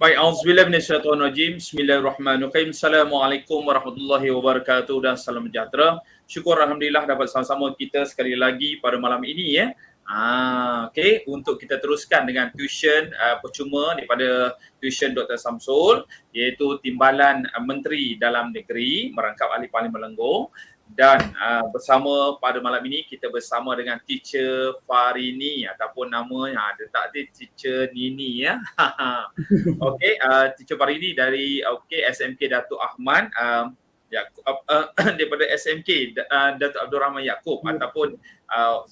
Baik, auzubillahi minasyaitonir rajim. Bismillahirrahmanirrahim. Assalamualaikum warahmatullahi wabarakatuh dan salam sejahtera. Syukur alhamdulillah dapat sama-sama kita sekali lagi pada malam ini ya. Okey, untuk kita teruskan dengan tuition percuma daripada tuition Dr. Syamsul, iaitu Timbalan Menteri Dalam Negeri merangkap ahli Parlimen Lenggong. Dan bersama pada malam ini kita bersama dengan teacher FARINI ataupun nama dia tak ada teacher Nini ya. Okey, teacher FARINI dari SMK Dato AHMAD daripada SMK Dato Abdul Rahman Yaakub ataupun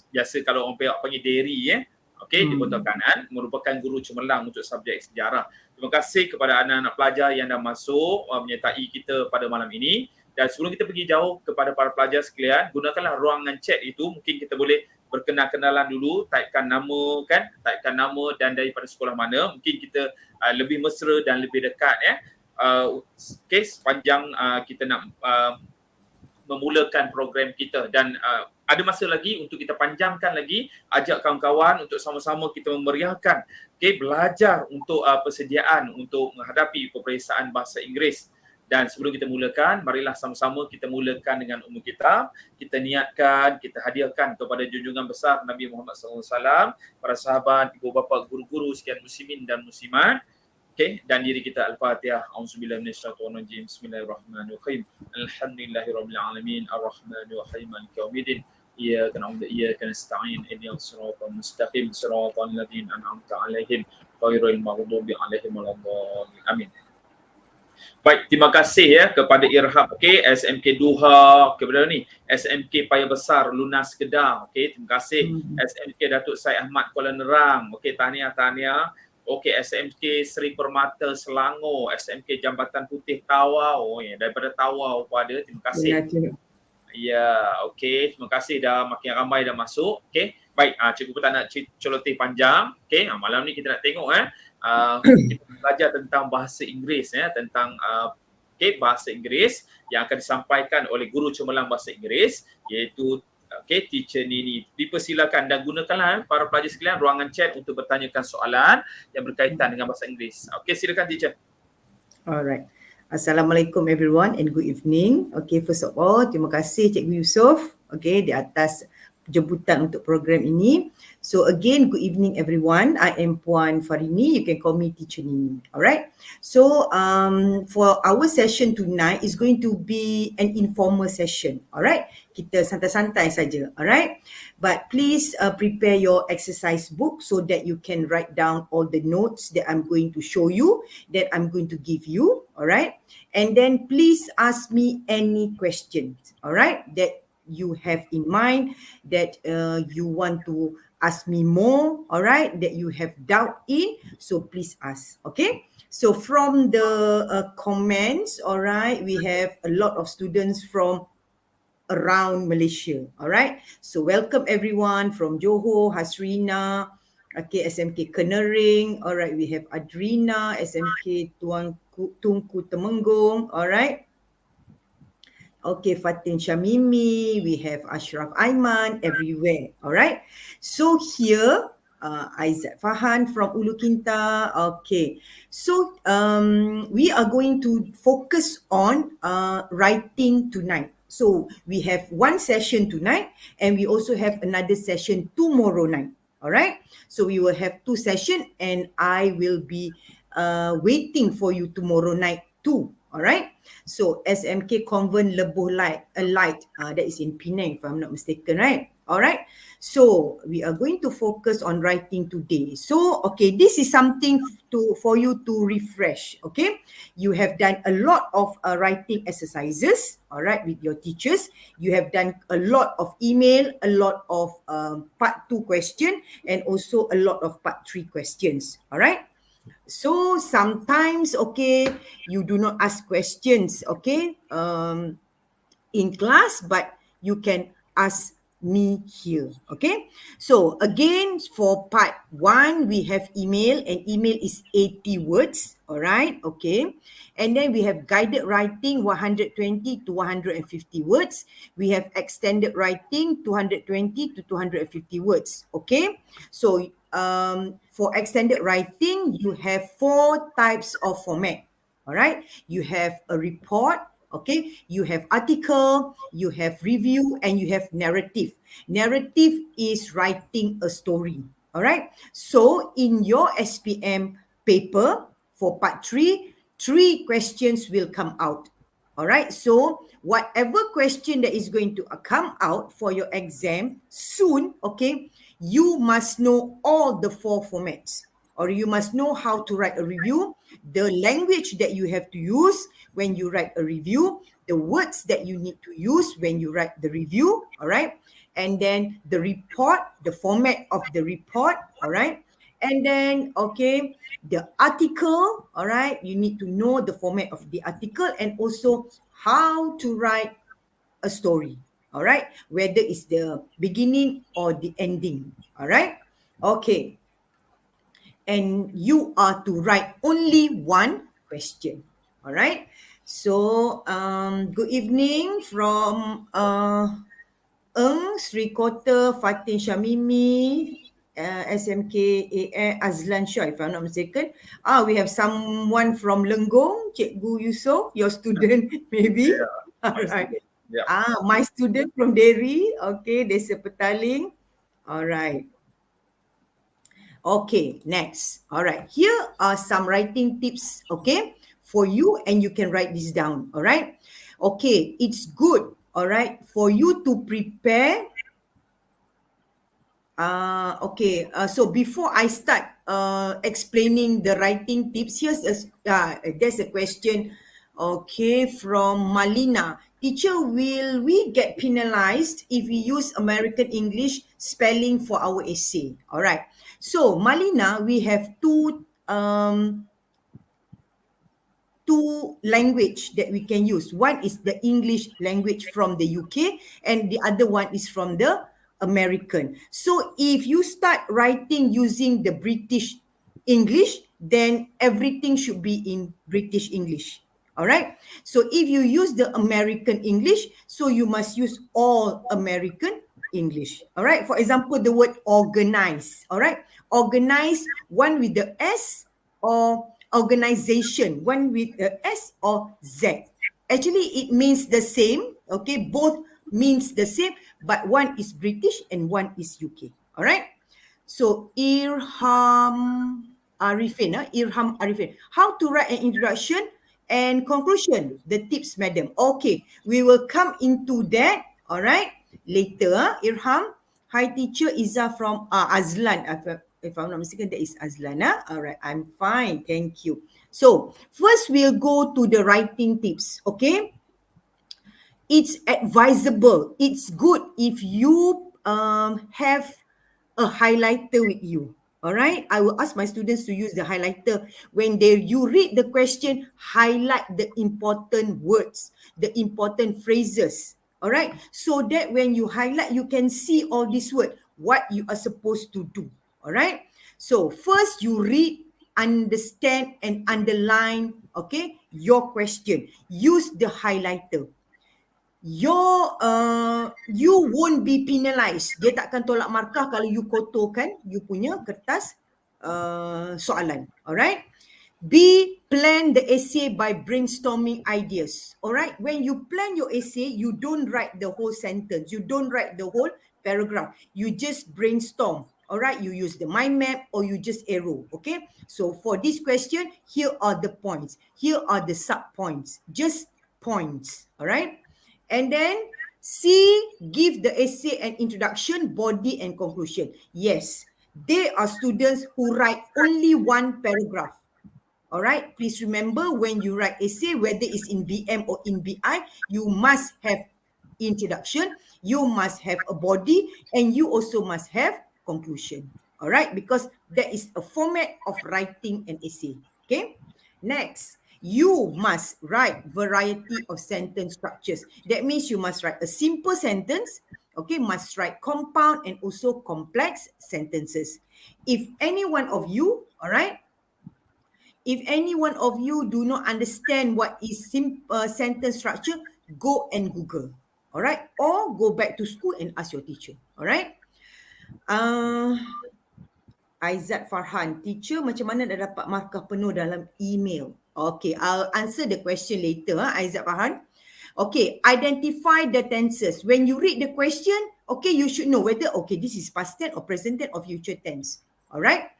biasa kalau orang Perak panggil Deri ya. Okey, di Bota kanan, merupakan guru cemerlang untuk subjek sejarah. Terima kasih kepada anak-anak pelajar yang dah masuk menyertai kita pada malam ini. Dan sebelum kita pergi jauh kepada para pelajar sekalian, gunakanlah ruangan chat itu. Mungkin kita boleh berkenal-kenalan dulu, typekan nama dan daripada sekolah mana. Mungkin kita lebih mesra dan lebih dekat ya. Okey, sepanjang kita nak memulakan program kita dan ada masa lagi untuk kita panjangkan lagi, ajak kawan-kawan untuk sama-sama kita memeriahkan belajar untuk persediaan untuk menghadapi peperiksaan bahasa Inggeris. Dan sebelum kita mulakan, marilah sama-sama kita mulakan dengan umur kita. Kita niatkan, kita hadiahkan kepada junjungan besar Nabi Muhammad SAW, para sahabat, ibu bapa, guru-guru, sekian muslimin dan muslimat. Okey, dan diri kita Al-Fatihah. A'udzubillahi minasyaitonir rajim. Bismillahirrahmanirrahim. Alhamdulillahirabbil alamin. Arrahmanirrahim. Maliki yaumiddin. Iyyaka na'budu wa iyyaka nasta'in. Ihdinas siratal mustaqim. Siratal ladzina an'amta 'alaihim ghairil maghdubi 'alaihim waladdallin. Amin. Baik, terima kasih ya kepada Irhab, SMK Duha, kepada ni SMK Paya Besar Lunas Kedah, terima kasih. SMK Datuk Syed Ahmad Kuala Nerang, tahniah. SMK Seri Permata Selangor, SMK Jambatan Putih Tawau, daripada Tawau pada, terima kasih. Ya, terima kasih dah makin ramai dah masuk. Baik, cikgu pun tak nak celoteh panjang. Malam ni kita nak tengok kita belajar tentang bahasa Inggeris tentang bahasa Inggeris yang akan disampaikan oleh Guru Cemerlang Bahasa Inggeris, iaitu teacher Nini. Dipersilakan dan gunakanlah para pelajar sekalian ruangan chat untuk bertanyakan soalan yang berkaitan dengan bahasa Inggeris. Silakan teacher. Alright. Assalamualaikum everyone and good evening. First of all, terima kasih Cikgu Yusof di atas jemputan untuk program ini. So again, good evening everyone. I am Puan FARINI. You can call me Teacher Nini. Alright. So for our session tonight is going to be an informal session. Alright. Kita santai-santai saja. Alright. But please prepare your exercise book so that you can write down all the notes that I'm going to show you, that I'm going to give you. Alright. And then please ask me any questions. Alright. That you have in mind, that you want to ask me more, all right, that you have doubt in, so please ask, So from the comments, all right, we have a lot of students from around Malaysia, all right. So welcome everyone from Johor, Hasrina, SMK Kenering, all right, we have Adrina, SMK Tunku Temenggung, all right. Fatin Syamimi, we have Ashraf Aiman everywhere, all right. So here, Aizat Fahan from Ulu Kinta, So we are going to focus on writing tonight. So we have one session tonight and we also have another session tomorrow night, all right. So we will have two sessions and I will be waiting for you tomorrow night too. All right. So SMK Convent Lebuh Light, that is in Penang if I'm not mistaken, right? All right. So we are going to focus on writing today. So this is something for you to refresh. You have done a lot of writing exercises, all right, with your teachers. You have done a lot of email, a lot of part 2 question, and also a lot of part 3 questions. All right. So sometimes, you do not ask questions, in class, but you can ask me here, So again, for part 1, we have email, and email is 80 words, all right, And then we have guided writing, 120 to 150 words. We have extended writing, 220 to 250 words, So for extended writing, you have 4 types of format. All right. You have a report. Okay. You have article, you have review, and you have narrative. Narrative is writing a story. All right. So in your SPM paper for part 3, 3 questions will come out. All right. So whatever question that is going to come out for your exam soon, okay, you must know all the 4 formats, or you must know how to write a review, the language that you have to use when you write a review, the words that you need to use when you write the review, all right? And then the report, the format of the report, all right? And then, okay, the article, all right? You need to know the format of the article and also how to write a story, all right? Whether it's the beginning or the ending, all right? Okay. And you are to write only 1 question, all right? So, good evening from Sri Kota, Fatin Shamimi, SMK Azlan Shah, if I'm not mistaken. We have someone from Lenggong, Cikgu Yusof, your student maybe. Yeah, All right. Yeah. My student from Derry. Okay, Desa Petaling. All right. Okay, next. All right. Here are some writing tips, okay, for you, and you can write this down. All right. Okay, it's good, all right, for you to prepare. So before I start explaining the writing tips, there's a question, okay, from Malina. Teacher, will we get penalized if we use American English spelling for our essay? All right. So Malina, we have two language that we can use. One is the English language from the UK, and the other one is from the American. So if you start writing using the British English, then everything should be in British English. All right. So if you use the American English, so you must use all American English. All right. For example, the word organize. All right. Organize, one with the S, or organization, one with the S or Z. Actually, it means the same. Okay. Both means the same, but one is British and one is UK. All right. So Irham Arifin. How to write an introduction and conclusion, the tips, madam. Okay, we will come into that, all right, later. Irham, hi teacher, Iza from Azlan. If I'm not mistaken, that is Azlan. All right, I'm fine, thank you. So first we'll go to the writing tips, okay? It's advisable, it's good if you have a highlighter with you. All right, I will ask my students to use the highlighter. When you read the question, highlight the important words, the important phrases. All right, so that when you highlight, you can see all these words, what you are supposed to do. All right, so first you read, understand, and underline, okay, your question. Use the highlighter. You won't be penalized. Dia takkan tolak markah kalau you kotorkan you punya kertas soalan. Alright. B, plan the essay by brainstorming ideas. Alright. When you plan your essay, you don't write the whole sentence. You don't write the whole paragraph. You just brainstorm. Alright. You use the mind map or you just arrow. Okay. So for this question, here are the points. Here are the sub points. Just points. Alright. And then C, give the essay an introduction, body, and conclusion. Yes, they are students who write only 1 paragraph. All right, please remember when you write essay, whether it's in BM or in BI, you must have introduction, you must have a body, and you also must have conclusion. All right, because that is a format of writing an essay. Okay, next. You must write variety of sentence structures. That means you must write a simple sentence, okay, must write compound and also complex sentences. If any one of you, all right, if any one of you do not understand what is sentence structure, go and Google, all right, or go back to school and ask your teacher, all right. Aizat Farhan, teacher macam mana dah dapat markah penuh dalam email? Okay, I'll answer the question later, Aizat Farhan. Okay, identify the tenses. When you read the question, okay, you should know whether, okay, this is past tense or present tense or future tense. Alright?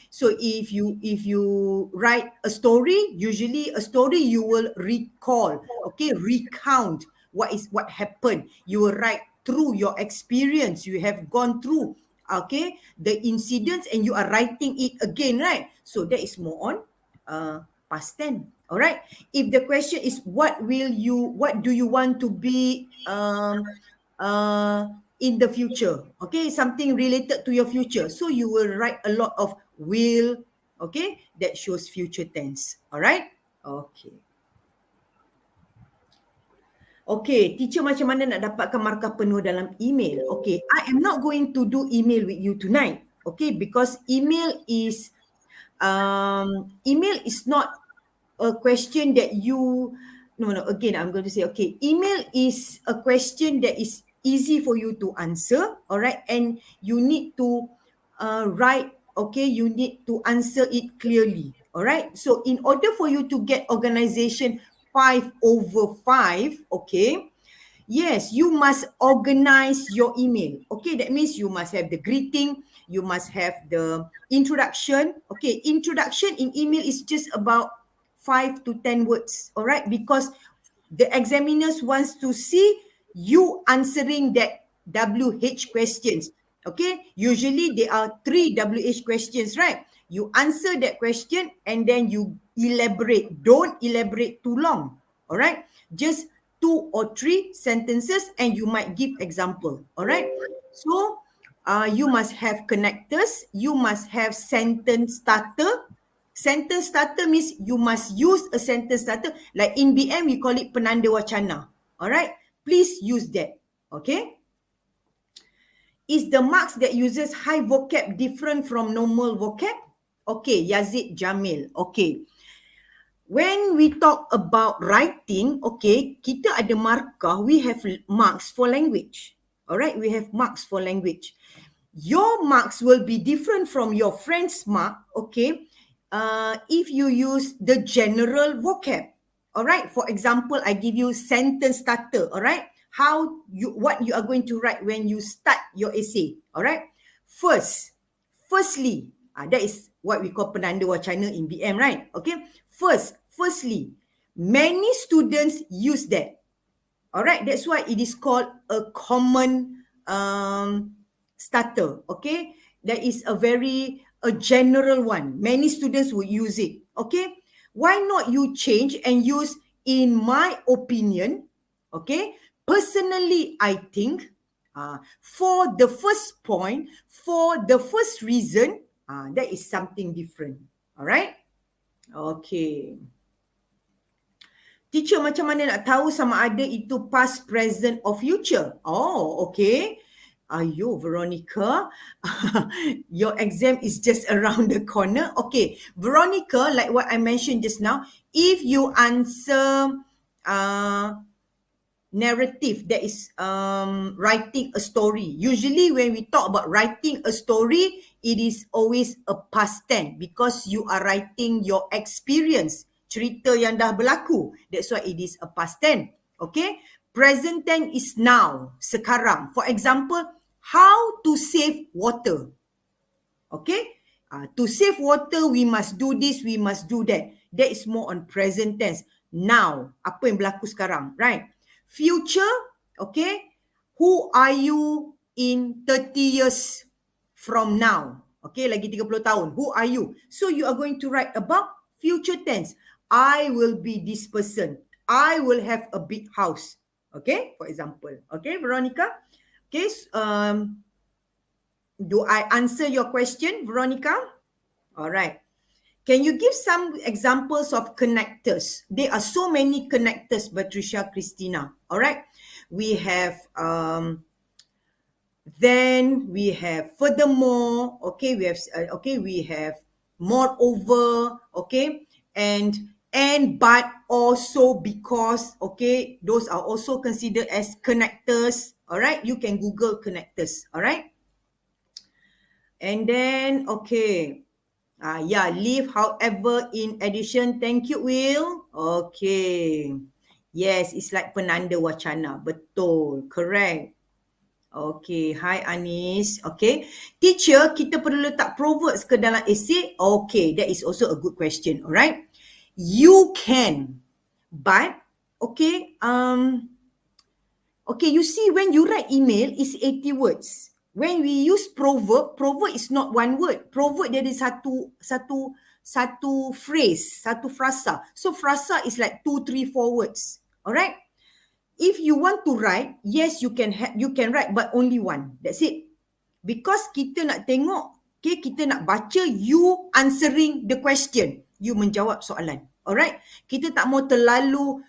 So if you write a story, usually a story you will recall, okay, recount what happened. You will write through your experience. You have gone through, okay, the incidents and you are writing it again, right? So that is more on past tense. All right. If the question is what do you want to be in the future, okay, something related to your future, so you will write a lot of will, okay, that shows future tense. All right. Okay. Okay, teacher macam mana nak dapatkan markah penuh dalam email? Okay, I am not going to do email with you tonight. Okay, because email is not a question that you, again, I'm going to say, okay, email is a question that is easy for you to answer, all right, and you need to write, okay, you need to answer it clearly, all right. So in order for you to get organization 5/5, okay, yes, you must organize your email. Okay, that means you must have the greeting, you must have the introduction. Okay, introduction in email is just about 5 to 10 words, all right, because the examiners wants to see you answering that WH questions. Okay, usually there are 3 WH questions, right? You answer that question and then you elaborate. Don't elaborate too long, all right? Just 2 or 3 sentences and you might give example, all right? So you must have connectors, you must have sentence starter. Sentence starter means you must use a sentence starter. Like in BM, we call it penanda wacana. All right? Please use that. Okay? Is the marks that uses high vocab different from normal vocab? Okay, Yazid Jamil. Okay. When we talk about writing, okay, kita ada markah, we have marks for language. All right? We have marks for language. Your marks will be different from your friend's mark, okay, if you use the general vocab. All right, for example, I give you sentence starter. All right, what you are going to write when you start your essay. All right, firstly, that is what we call penanda wacana in BM, right? Okay, firstly, many students use that. All right, that's why it is called a common starter. Okay, that is a general one. Many students will use it. Okay, why not you change and use in my opinion? Okay, personally I think, for the first point, for the first reason, that is something different. All right. Okay. Teacher, macam mana nak tahu sama ada itu past, present or future? Oh, okay. Ayo, Veronica, your exam is just around the corner. Okay, Veronica, like what I mentioned just now, if you answer narrative, that is writing a story. Usually when we talk about writing a story, it is always a past tense because you are writing your experience, cerita yang dah berlaku. That's why it is a past tense. Okay, present tense is now, sekarang. For example, how to save water. Okay, to save water, we must do this, we must do that. That is more on present tense. Now, apa yang berlaku sekarang, right? Future, okay, who are you in 30 years from now? Okay, lagi 30 tahun, who are you? So you are going to write about future tense. I will be this person. I will have a big house. Okay, for example. Okay, Veronica? Okay, do I answer your question, Veronica? All right. Can you give some examples of connectors? There are so many connectors, Patricia, Christina. All right. We have, then we have furthermore, okay, we have moreover, okay, and but also because, okay, those are also considered as connectors. All right, you can Google connectors. All right. And then, okay. Yeah, leave however in addition. Thank you, Will. Okay. Yes, it's like penanda wacana. Betul. Correct. Okay. Hi, Anis. Okay. Teacher, kita perlu letak proverbs ke dalam essay? Okay, that is also a good question. Alright. You can. But, okay. Okay, you see when you write email, it's 80 words. When we use proverb is not one word. Proverb dia ada satu phrase, satu frasa. So frasa is like 2, 3, 4 words. Alright? If you want to write, yes, you can write, but only one. That's it. Because kita nak tengok, okay, kita nak baca you answering the question. You menjawab soalan. Alright? Kita tak mau terlalu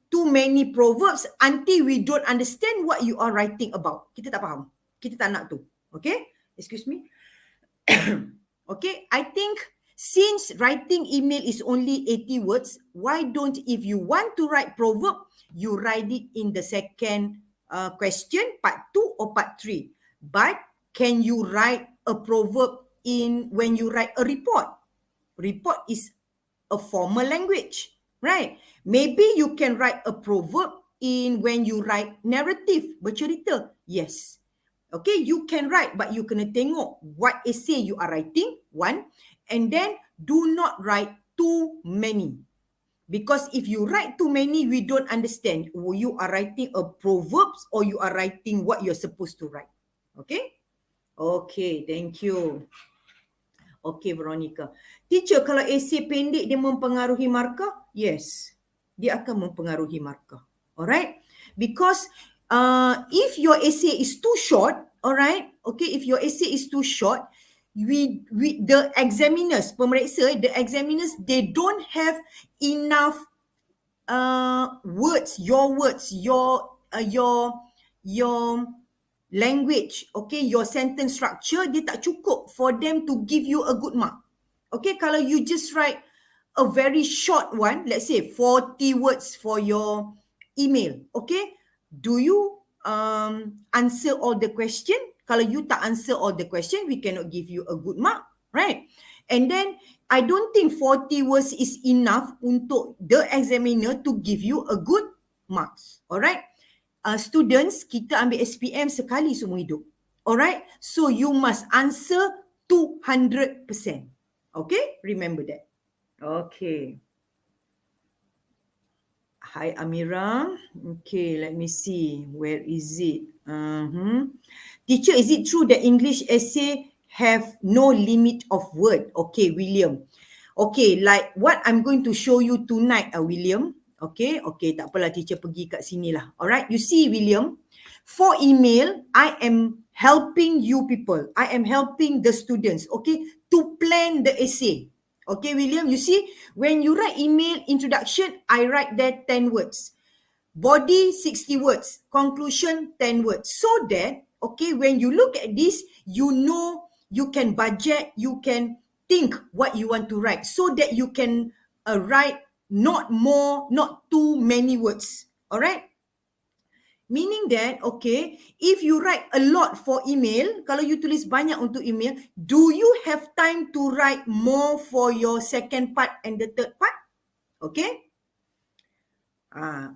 too many proverbs until we don't understand what you are writing about. Kita tak faham. Kita tak nak tu. Okay? Excuse me. Okay? I think since writing email is only 80 words, why don't, if you want to write proverb, you write it in the second question, part 2 or part 3. But can you write a proverb when you write a report? Report is a formal language, right? Maybe you can write a proverb when you write narrative, bercerita. Yes. Okay, you can write, but you kena tengok what essay you are writing, one. And then do not write too many. Because if you write too many, we don't understand. You are writing a proverbs or you are writing what you're supposed to write. Okay? Okay, thank you. Okay, Veronica. Teacher, kalau essay pendek dia mempengaruhi markah? Yes, dia akan mempengaruhi markah. Alright? Because if your essay is too short, alright? Okay, if your essay is too short, the examiners, pemeriksa, the examiners, they don't have enough words, your language, okay, your sentence structure, dia tak cukup for them to give you a good mark. Okay, kalau you just write a very short one, let's say 40 words for your email, okay, do you answer all the question? Kalau you tak answer all the question, we cannot give you a good mark, right? And then, I don't think 40 words is enough untuk the examiner to give you a good marks, alright? Students, kita ambil SPM sekali seumur hidup, alright? So, you must answer 200%, okay? Remember that. Okay. Hi, Amira. Okay, let me see. Where is it? Teacher, is it true that English essay have no limit of word? Okay, William. Okay, like what I'm going to show you tonight, William. Okay, tak apalah, teacher pergi kat sini lah. Alright, you see, William, for email, I am helping you people. I am helping the students, okay, to plan the essay. Okay, William, you see, when you write email introduction, I write there 10 words. Body, 60 words. Conclusion, 10 words. So that, okay, when you look at this, you know, you can budget, you can think what you want to write so that you can write not too many words. All right? Meaning that, okay, if you write a lot for email, kalau you tulis banyak untuk email, do you have time to write more for your second part and the third part? Okay?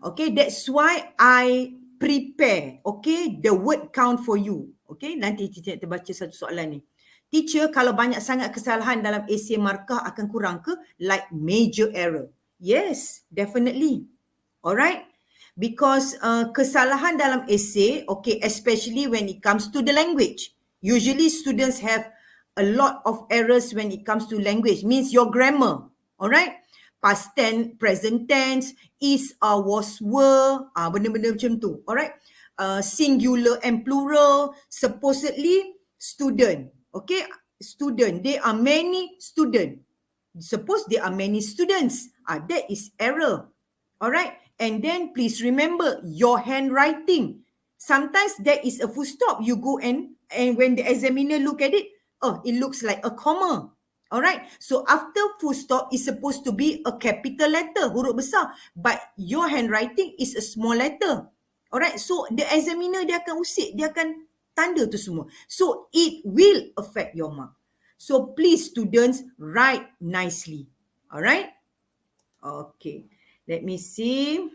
Okay, that's why I prepare, okay, the word count for you. Okay, nanti teacher terbaca satu soalan ni. Teacher, kalau banyak sangat kesalahan dalam essay markah akan kurang ke? Like major error. Yes, definitely. Alright? Because kesalahan dalam essay, okay, especially when it comes to the language. Usually students have a lot of errors when it comes to language. Means your grammar, alright? Past tense, present tense, is, was, were, benda-benda macam tu, alright? Singular and plural, supposedly student, okay? Student, there are many students. Suppose there are many students, that is error, alright? And then please remember your handwriting. Sometimes there is a full stop. You go and when the examiner look at it, oh, it looks like a comma. All right. So after full stop is supposed to be a capital letter, huruf besar. But your handwriting is a small letter. All right. So the examiner dia akan usik, dia akan tanda tu semua. So it will affect your mark. So please students write nicely. Alright? Okay. Let me see.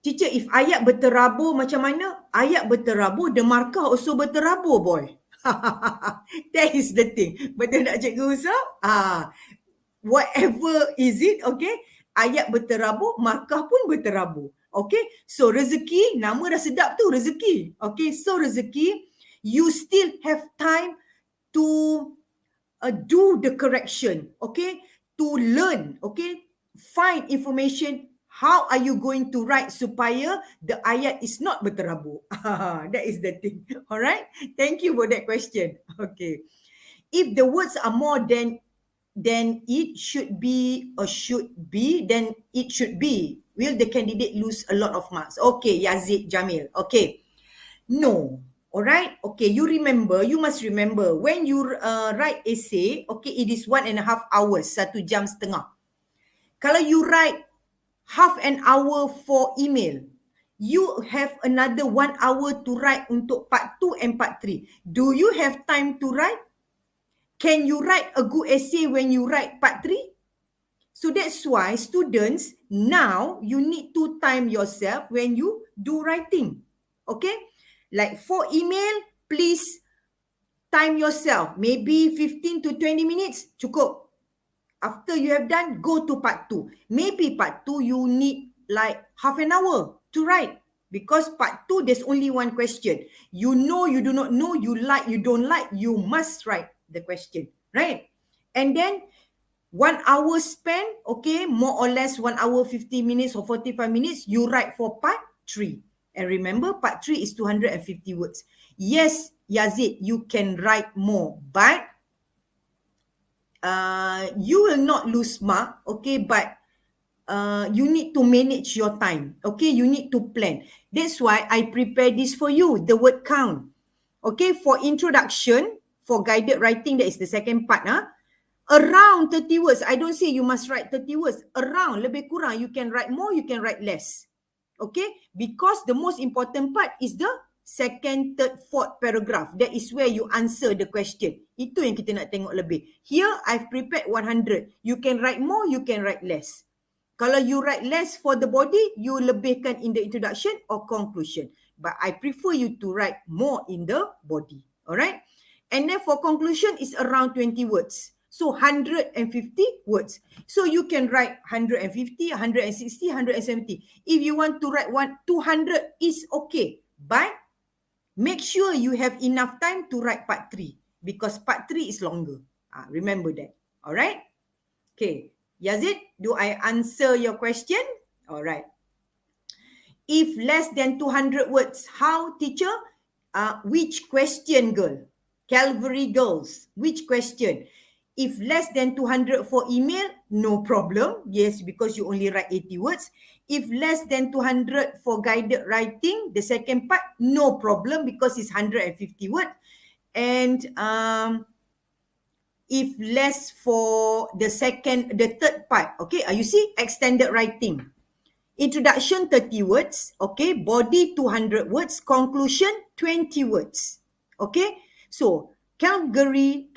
Teacher, if ayat berterabur macam mana? Ayat berterabur, the markah also berterabur, boy. That is the thing. Betul tak Cikgu Usah? Whatever is it, okay? Ayat berterabur, markah pun berterabur. Okay? So rezeki, nama dah sedap tu, rezeki. Okay? So rezeki, you still have time to do the correction. Okay? To learn. Okay? Find information. How are you going to write supaya the ayat is not berterabur? That is the thing. Alright? Thank you for that question. Okay. If the words are more than it should be or should be, then it should be. Will the candidate lose a lot of marks? Okay, Yazid Jamil. Okay. No. Alright? Okay, you must remember, when you write essay, okay, it is 1.5 hours, 1 jam setengah. Kalau you write half an hour for email, you have another 1 hour to write untuk part 2 and part 3. Do you have time to write? Can you write a good essay when you write part 3? So that's why students, now you need to time yourself when you do writing. Okay? Like for email, please time yourself. Maybe 15 to 20 minutes, cukup. After you have done, go to part 2. Maybe part 2, you need like half an hour to write. Because part 2, there's only one question. You know, you do not know, you like, you don't like, you must write the question, right? And then 1 hour spent, okay, more or less 1 hour 50 minutes or 45 minutes, you write for part 3. And remember, part 3 is 250 words. Yes, Yazid, you can write more, but you will not lose mark, okay, but you need to manage your time, okay, you need to plan. That's why I prepare this for you, the word count. Okay, for introduction, for guided writing, that is the second part, around 30 words. I don't say you must write 30 words. Around, lebih kurang, you can write more, you can write less. Okay, because the most important part is the second, third, fourth paragraph. That is where you answer the question. Itu yang kita nak tengok lebih. Here, I've prepared 100. You can write more, you can write less. Kalau you write less for the body, you lebihkan in the introduction or conclusion. But I prefer you to write more in the body. Alright? And then for conclusion, is around 20 words. So 150 words. So you can write 150, 160, 170. If you want to write 200 is okay. But make sure you have enough time to write part 3. Because part 3 is longer. Remember that. Alright? Okay. Yazid, do I answer your question? Alright. If less than 200 words, how, teacher? Which question, girl? Calvary girls, which question? If less than 200 for email, no problem. Yes, because you only write 80 words. If less than 200 for guided writing, the second part, no problem because it's 150 words. And if less for the third part, okay, you see, extended writing. Introduction 30 words, okay, body 200 words, conclusion 20 words, okay. So Calvary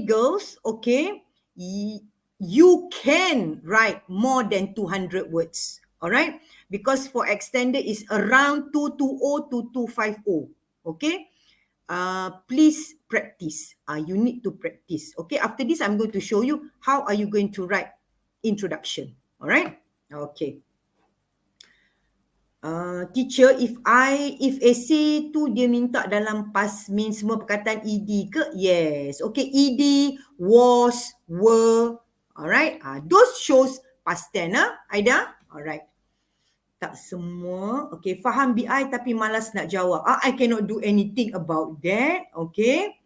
girls, okay, you can write more than 200 words, all right, because for extended is around 220 to 250, okay. Please practice. You need to practice, okay. After this, I'm going to show you how are you going to write introduction, all right, okay. Teacher, if essay tu dia minta dalam past mean semua perkataan ed ke? Yes. Okay, ed, was, were. Alright. Those shows past tense, Aida? Alright. Tak semua. Okay, faham BI tapi malas nak jawab. I cannot do anything about that. Okay.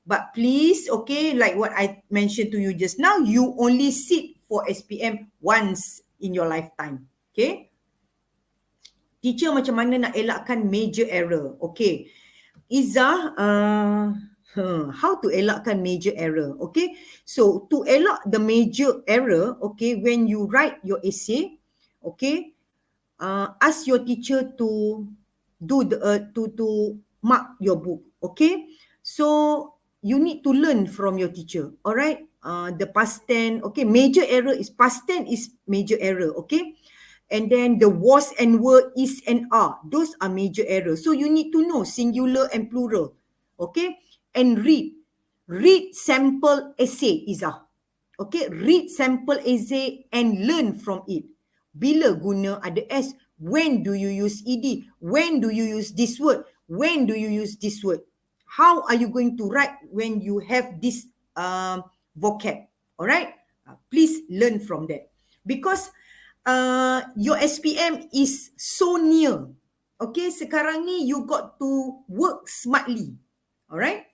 But please, okay, like what I mentioned to you just now, you only sit for SPM once in your lifetime. Okay. Teacher, macam mana nak elakkan major error? Okay. Izzah, how to elakkan major error? Okay. So, to elak the major error, okay, when you write your essay, okay, ask your teacher to do the to mark your book. Okay, so you need to learn from your teacher. All right, the past tense. Okay, major error is past tense is major error. Okay, and then the was and were, is and are, those are major errors. So you need to know singular and plural. Okay, and read sample essay, Izzah. Okay, read sample essay and learn from it. Bila guna ada S, when do you use ed, when do you use this word, when do you use this word, how are you going to write when you have this vocab. Alright, please learn from that, because your SPM is so near. Okay, sekarang ni you got to work smartly. Alright,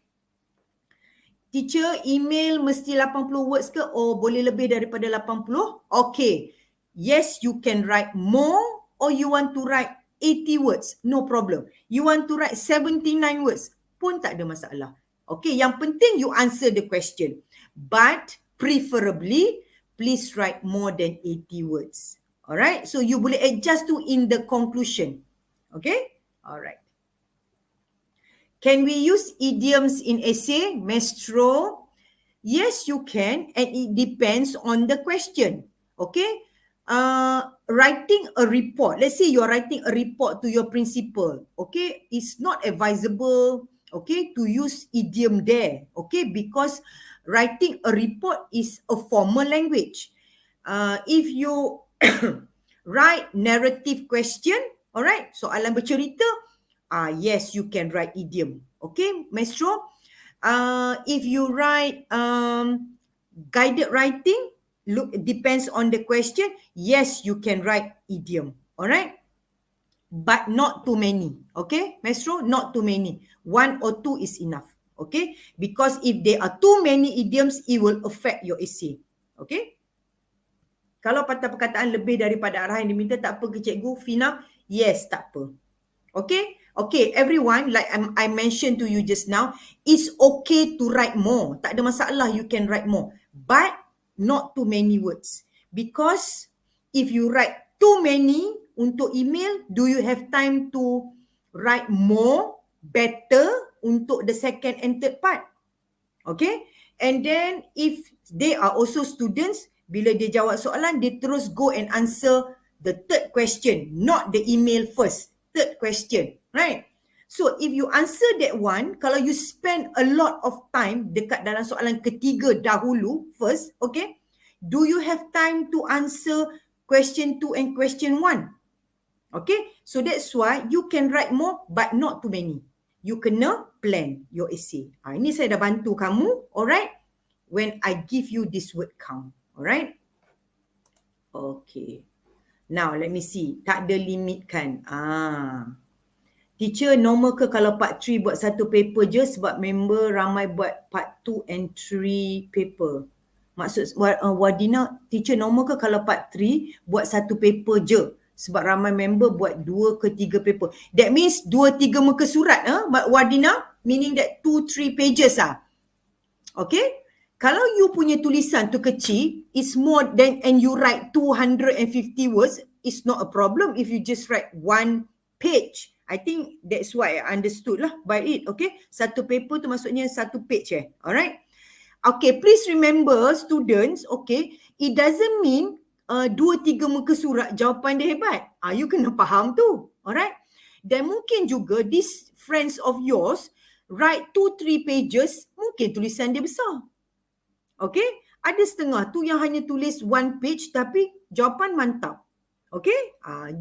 teacher, email mesti 80 words ke? Or boleh lebih daripada 80? Okay. Yes, you can write more, or you want to write 80 words. No problem. You want to write 79 words pun tak ada masalah. Okay, yang penting you answer the question. But preferably, please write more than 80 words. Alright, so you boleh adjust to in the conclusion. Okay, alright. Can we use idioms in essay, Maestro? Yes, you can, and it depends on the question. Okay, writing a report. Let's say you're writing a report to your principal. Okay, it's not advisable, okay, to use idiom there. Okay, because writing a report is a formal language. If you write narrative question, alright, soalan bercerita, yes, you can write idiom. Okay, Maestro? If you write guided writing, look, it depends on the question. Yes, you can write idiom. Alright? But not too many. Okay, Maestro? Not too many. 1 or 2 is enough. Okay? Because if there are too many idioms, it will affect your essay. Okay? Kalau patah perkataan lebih daripada arahan yang diminta, tak apa ke cikgu? Fina? Yes, tak apa. Okay? Okay, everyone, like I mentioned to you just now, it's okay to write more. Tak ada masalah, you can write more. But not too many words. Because if you write too many untuk email, do you have time to write more, better untuk the second and third part? Okay? And then if they are also students, bila dia jawab soalan, they terus go and answer the third question, not the email first. Third question, right? So if you answer that one, kalau you spend a lot of time dekat dalam soalan ketiga dahulu first, okay, do you have time to answer question 2 and question 1? Okay, so that's why you can write more but not too many. You kena plan your essay. Ini saya dah bantu kamu, alright, when I give you this word count, alright? Okay. Now, let me see. Tak ada limit kan? Teacher, normal ke kalau part 3 buat satu paper je sebab member ramai buat part 2 and 3 paper? Maksud Wadina, teacher, normal ke kalau part 3 buat satu paper je sebab ramai member buat 2 ke 3 paper? That means 2-3 muka surat, Wadina? Meaning that 2-3 pages Okay? Kalau you punya tulisan tu kecil, it's more than, and you write 250 words, it's not a problem if you just write 1 page. I think that's what I understood lah by it, okay? Satu paper tu maksudnya satu page alright? Okay, please remember students, okay, it doesn't mean 2-3 muka surat jawapan dia hebat. You kena faham tu, alright? Dan mungkin juga these friends of yours write 2-3 pages, mungkin tulisan dia besar. Okay, ada setengah tu yang hanya tulis 1 page tapi jawapan mantap. Okay,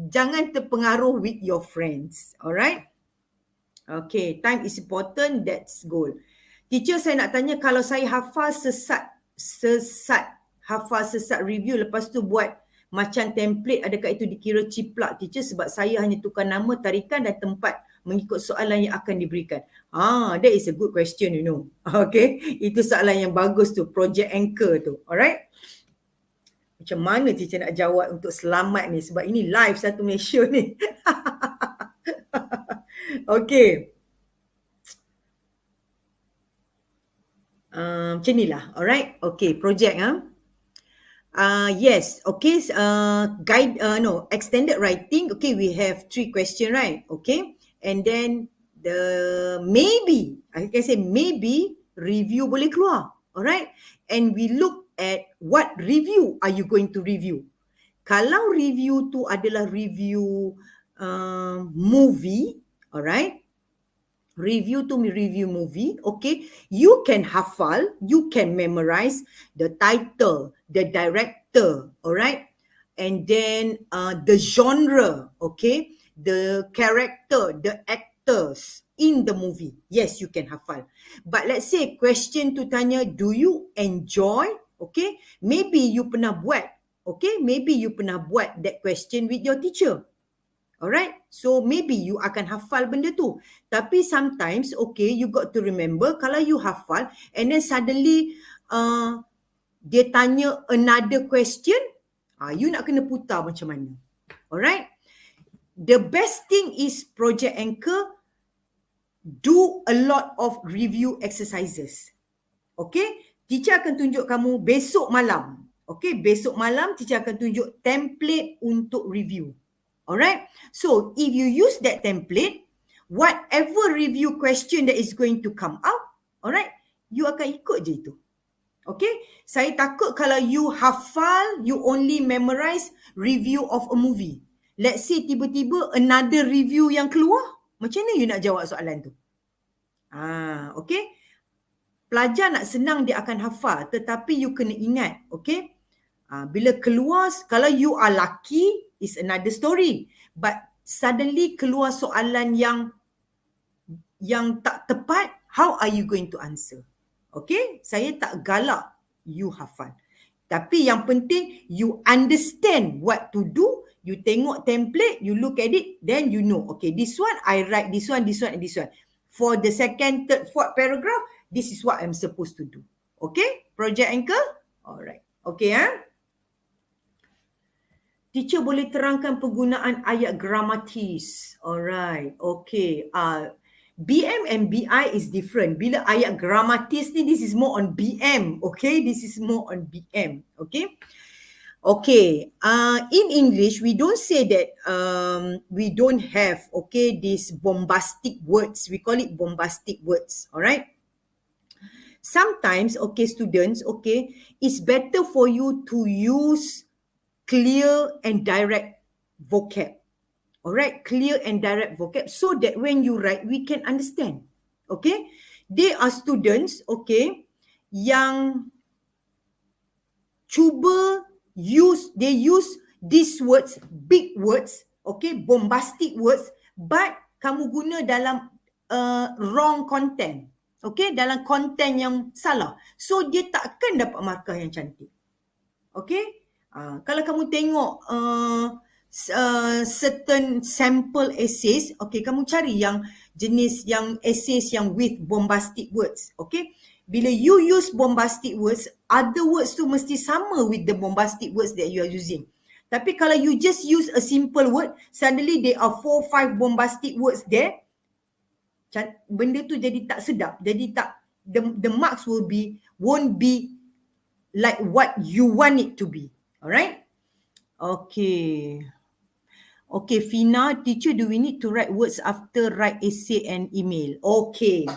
jangan terpengaruh with your friends. Alright. Okay, time is important, that's goal. Teacher, saya nak tanya, kalau saya hafal sesat review, lepas tu buat macam template, adakah itu dikira ciplak, teacher? Sebab saya hanya tukar nama, tarikan dan tempat mengikut soalan yang akan diberikan. That is a good question, you know. Okay, itu soalan yang bagus tu, project anchor tu. Alright. Macam mana teacher nak jawab untuk selamat ni? Sebab ini live satu Malaysia ni. Okay. Macam ni lah. Alright. Okay, project. Yes. Okay. Extended writing. Okay, we have 3 questions, right? Okay. and then maybe, I can say maybe review boleh keluar. Alright? And we look at what review are you going to review. Kalau review tu adalah review movie, alright? Review movie, okay? You can hafal, you can memorize the title, the director, alright? And then the genre, okay? The character, the actors in the movie. Yes, you can hafal. But let's say question tu tanya, do you enjoy? Okay? Maybe you pernah buat, okay? Maybe you pernah buat that question with your teacher. Alright, so maybe you akan hafal benda tu. Tapi sometimes, okay, you got to remember kalau you hafal and then suddenly dia tanya another question, you nak kena putar macam mana. Alright, the best thing is Project Anchor do a lot of review exercises. Okay, teacher akan tunjuk kamu besok malam. Okay, besok malam teacher akan tunjuk template untuk review. Alright, so if you use that template, whatever review question that is going to come out, alright, you akan ikut je itu. Okay, saya takut kalau you hafal, you only memorize review of a movie. Let's say tiba-tiba another review yang keluar, macam mana you nak jawab soalan tu? Okay, pelajar nak senang dia akan hafal, tetapi you kena ingat, okay, bila keluar, kalau you are lucky, is another story. But suddenly keluar soalan yang tak tepat, how are you going to answer? Okay, saya tak galak you hafal. Tapi yang penting, you understand what to do, you tengok template, you look at it, then you know, okay, this one, I write this one, this one, and this one. For the second, third, fourth paragraph, this is what I'm supposed to do. Okay, Project Anchor? Alright, okay, Teacher boleh terangkan penggunaan ayat gramatis. Alright, okay. BM and BI is different. Bila ayat gramatis ni, this is more on BM. Okay, this is more on BM. Okay. Okay, in English, we don't say that we don't have, okay, these bombastic words. We call it bombastic words. Alright. Sometimes, okay, students, okay, it's better for you to use clear and direct vocab. Alright, clear and direct vocab so that when you write, we can understand. Okay, they are students, okay, yang cuba they use these words, big words, okay, bombastic words, but kamu guna dalam wrong content. Okay, dalam content yang salah. So, dia takkan dapat markah yang cantik. Okay, kalau kamu tengok certain sample essays, okay, kamu cari yang jenis yang essays yang with bombastic words, okay. Bila you use bombastic words, other words tu mesti sama with the bombastic words that you are using. Tapi kalau you just use a simple word, suddenly there are 4-5 bombastic words there, benda tu jadi tak sedap, jadi tak, the marks won't be like what you want it to be. Alright? Okay. Okay, Fina, teacher, do we need to write words after write essay and email? Okay.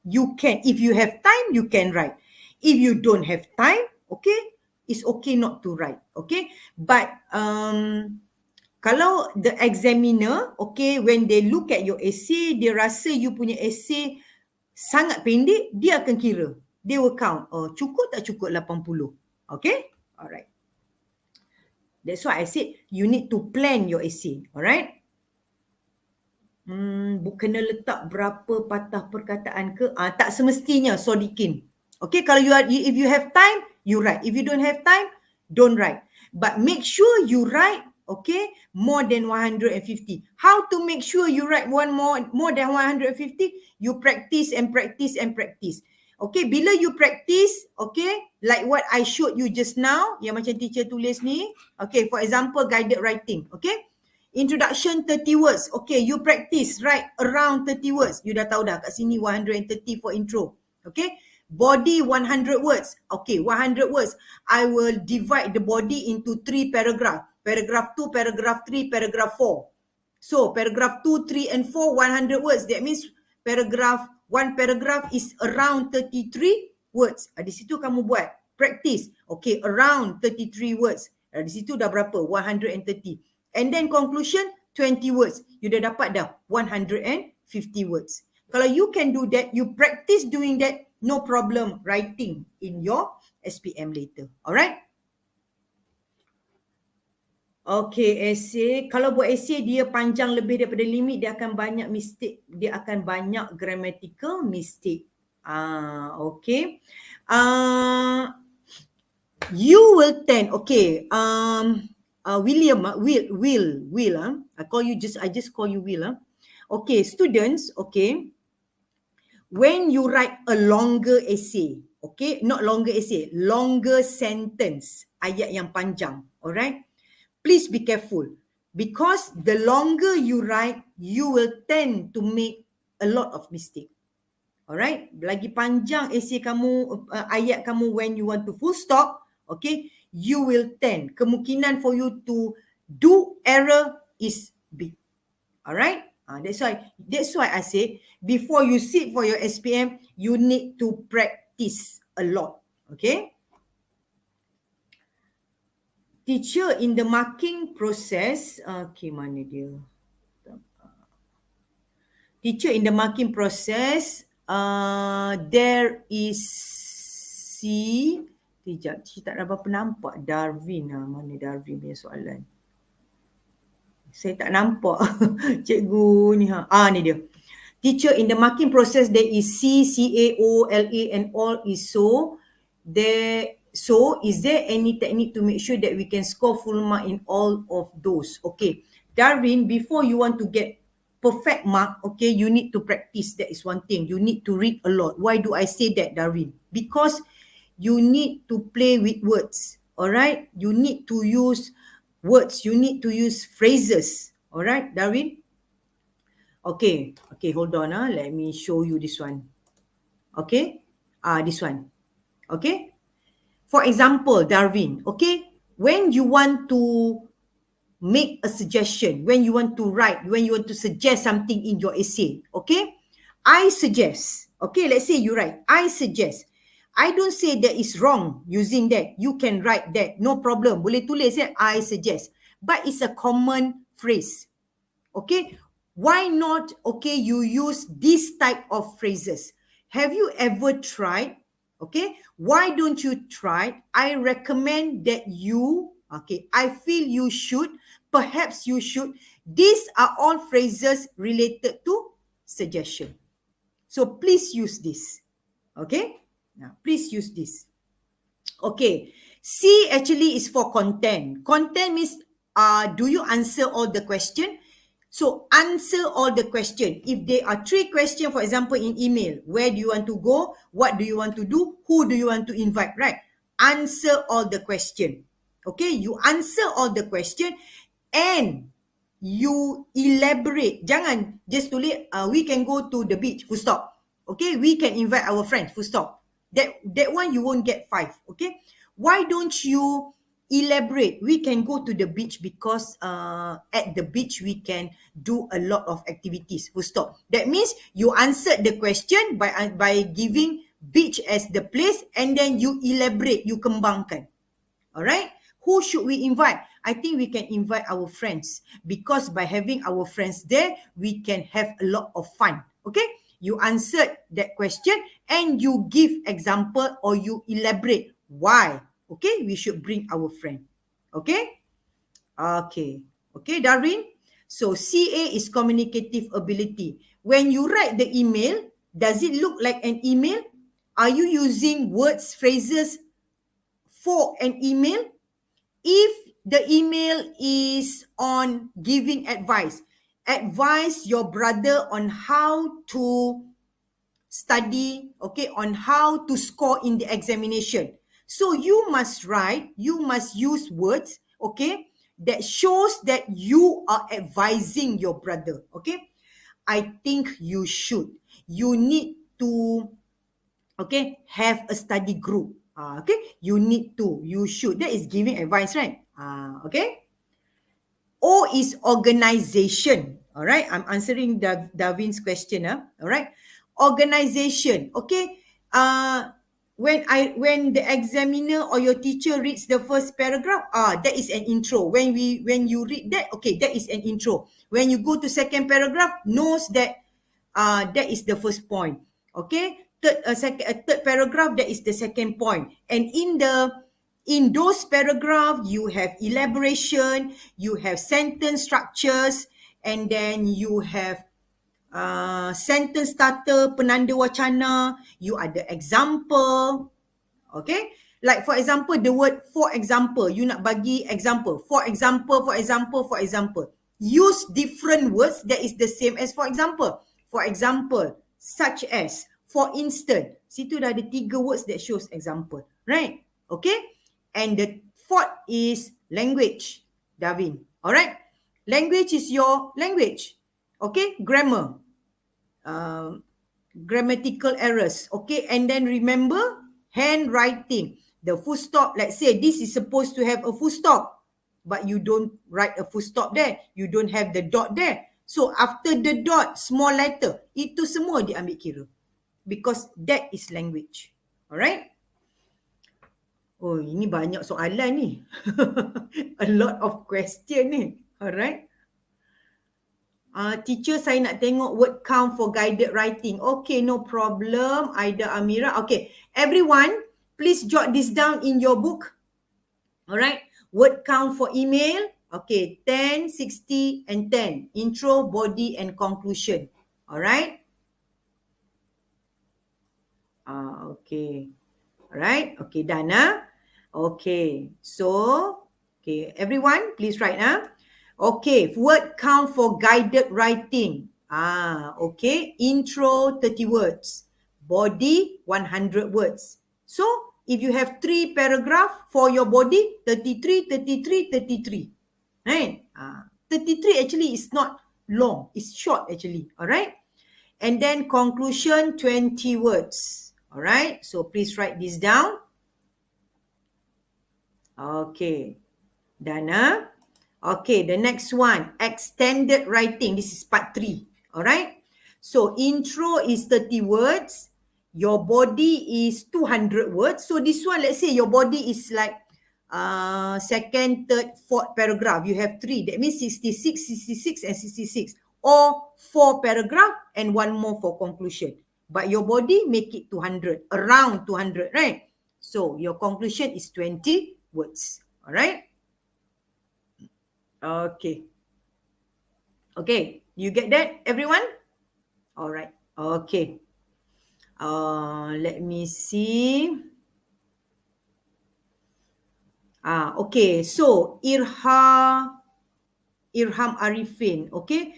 You can. If you have time, you can write. If you don't have time, okay, it's okay not to write. Okay? But kalau the examiner, okay, when they look at your essay, dia rasa you punya essay sangat pendek, dia akan kira. They will count. Oh, cukup tak cukup 80? Okay? Alright. That's why I said you need to plan your essay. Alright? Kena letak berapa patah perkataan ke? Tak semestinya, sodikin. Okay, kalau if you have time, you write. If you don't have time, don't write. But make sure you write, okay, more than 150. How to make sure you write more than 150? You practice and practice and practice. Okay, bila you practice, okay, like what I showed you just now, yang macam teacher tulis ni, okay, for example, guided writing, okay, introduction 30 words, okay, you practice, write around 30 words, you dah tahu dah, kat sini 130 for intro, okay, body 100 words, okay, 100 words, I will divide the body into 3 paragraph, paragraph 2, paragraph 3, paragraph 4, So paragraph 2, 3 and 4, 100 words. That means one paragraph is around 33 words. Di situ kamu buat practice. Okay, around 33 words. Di situ dah berapa? 130. And then conclusion 20 words. You dah dapat dah 150 words. Kalau you can do that, you practice doing that, no problem writing in your SPM later. Alright? Okay, essay. Kalau buat essay dia panjang lebih daripada limit, dia akan banyak mistake. Dia akan banyak grammatical mistake. Okay. You will tend. Okay. William, Will. I just call you Will. Okay, students. Okay. When you write a longer essay, okay, not longer essay, longer sentence, ayat yang panjang. Alright. Please be careful because the longer you write, you will tend to make a lot of mistake. Alright, lagi panjang essay kamu, ayat kamu when you want to full stop, okay, you will tend, kemungkinan for you to do error is big. Alright, that's why I say before you sit for your SPM, you need to practice a lot. Okay. Teacher, in the marking process, okay, mana dia? Teacher, in the marking process, there is Sekejap, saya tak dapat nampak Darwin. Mana Darwin punya soalan? Saya tak nampak. Cikgu ni. Ni dia. Teacher, in the marking process, there is C, CA, O, LA and all is so. So, is there any technique to make sure that we can score full mark in all of those? Okay. Darwin, before you want to get perfect mark, okay, you need to practice. That is one thing. You need to read a lot. Why do I say that, Darwin? Because you need to play with words. Alright? You need to use words. You need to use phrases. Alright, Darwin? Okay. Okay, hold on. Let me show you this one. Okay? This one. Okay? For example, Darwin, okay, when you want to make a suggestion, when you want to write, when you want to suggest something in your essay, okay, I suggest, okay, let's say you write, I suggest. I don't say that is wrong using that. You can write that, no problem. Boleh tulis I suggest. But it's a common phrase, okay. Why not, okay, you use this type of phrases? Have you ever tried? Okay, why don't you try? I recommend that you, okay, I feel you should, perhaps you should. These are all phrases related to suggestion. So please use this. Okay, now please use this. Okay, C actually is for content. Content means, do you answer all the question? So answer all the question. If there are 3 questions, for example, in email, where do you want to go? What do you want to do? Who do you want to invite? Right? Answer all the question. Okay, you answer all the question and you elaborate. Jangan just tulis, we can go to the beach, full stop. Okay, we can invite our friends, full stop. That one you won't get 5. Okay, why don't you elaborate? We can go to the beach because at the beach we can do a lot of activities, full stop. That means you answered the question by giving beach as the place and then you elaborate, you kembangkan. Alright, who should we invite? I think we can invite our friends because by having our friends there, we can have a lot of fun. Okay, you answered that question and you give example or you elaborate why. Okay, we should bring our friend. Okay? Okay. Okay, Darwin? So, CA is communicative ability. When you write the email, does it look like an email? Are you using words, phrases for an email? If the email is on giving advice, advise your brother on how to study, okay, on how to score in the examination. So you must write, you must use words, okay, that shows that you are advising your brother, okay. I think you should. You need to, okay, have a study group. Okay, you need to, you should. That is giving advice, right? Okay. O is organization. All right, I'm answering Davin's question. All right, organization. Okay. When the examiner or your teacher reads the first paragraph, that is an intro. When you read that, okay, that is an intro. When you go to second paragraph, knows that that is the first point. Okay, third paragraph, that is the second point. And in those paragraphs, you have elaboration, you have sentence structures, and then you have sentence starter, penanda wacana, you ada example. Okay, like for example, the word for example, you nak bagi example. For example, for example, for example. Use different words that is the same as for example. For example, such as, for instance. Situ dah ada 3 words that shows example. Right? Okay? And the fourth is language, Davin. Alright? Language is your language. Okay? Grammar. Grammatical errors. Okay? And then remember, handwriting. The full stop, let's say this is supposed to have a full stop, but you don't write a full stop there. You don't have the dot there. So after the dot, small letter, itu semua diambil kira. Because that is language. Alright? Oh, ini banyak soalan ni. A lot of question ni. Alright? Teacher, saya nak tengok word count for guided writing. Okay, no problem. Aida Amira. Okay, everyone, please jot this down in your book. Alright? Word count for email. Okay, 10, 60 and 10. Intro, body and conclusion. Alright? Okay. Alright? Okay, done. Okay. So, okay, everyone, please write. Okay, word count for guided writing. Okay, intro 30 words. Body 100 words. So, if you have 3 paragraph for your body, 33, 33, 33. Right? 33 actually is not long. It's short actually. Alright? And then conclusion 20 words. Alright? So, please write this down. Okay. Dana. Okay, the next one, extended writing. This is part 3. Alright? So, intro is 30 words. Your body is 200 words. So, this one, let's say your body is like second, third, fourth paragraph. You have 3. That means 66, 66 and 66. Or 4 paragraph and 1 more for conclusion. But your body make it 200. Around 200, right? So, your conclusion is 20 words. Alright? Okay. Okay, you get that, everyone? Alright, okay. Let me see. Okay, so Irham Arifin, okay.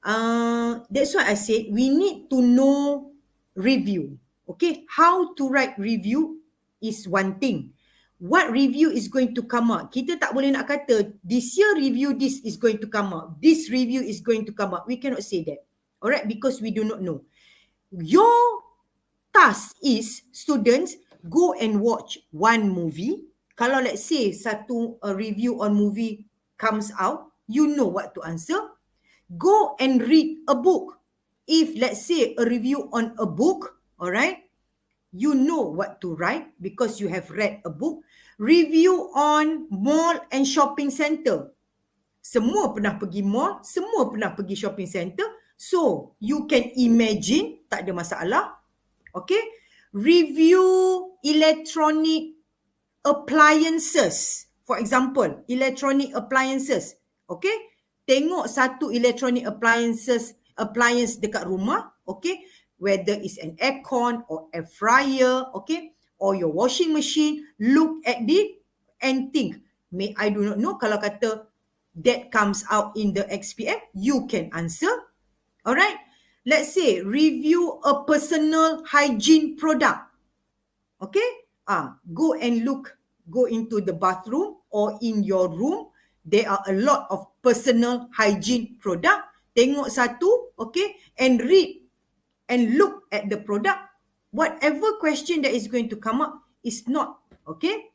That's why I said we need to know review. Okay, how to write review is one thing. What review is going to come out? Kita tak boleh nak kata this year review this is going to come out. This review is going to come out. We cannot say that. Alright, because we do not know. Your task is, students, go and watch one movie. Kalau let's say a review on movie comes out, you know what to answer. Go and read a book. If let's say a review on a book, alright, you know what to write because you have read a book. Review on mall and shopping center. Semua pernah pergi mall, semua pernah pergi shopping center. So, you can imagine, tak ada masalah. Okay. Review electronic appliances. For example, electronic appliances. Okay. Tengok satu electronic appliance dekat rumah. Okay. Whether it's an aircon or air fryer, okay, or your washing machine, look at it and think. I do not know, kalau kata that comes out in the XPM, you can answer. Alright, let's say review a personal hygiene product. Okay, go and look, go into the bathroom or in your room. There are a lot of personal hygiene product. Tengok satu, okay, and read and look at the product. Whatever question that is going to come up is not, okay?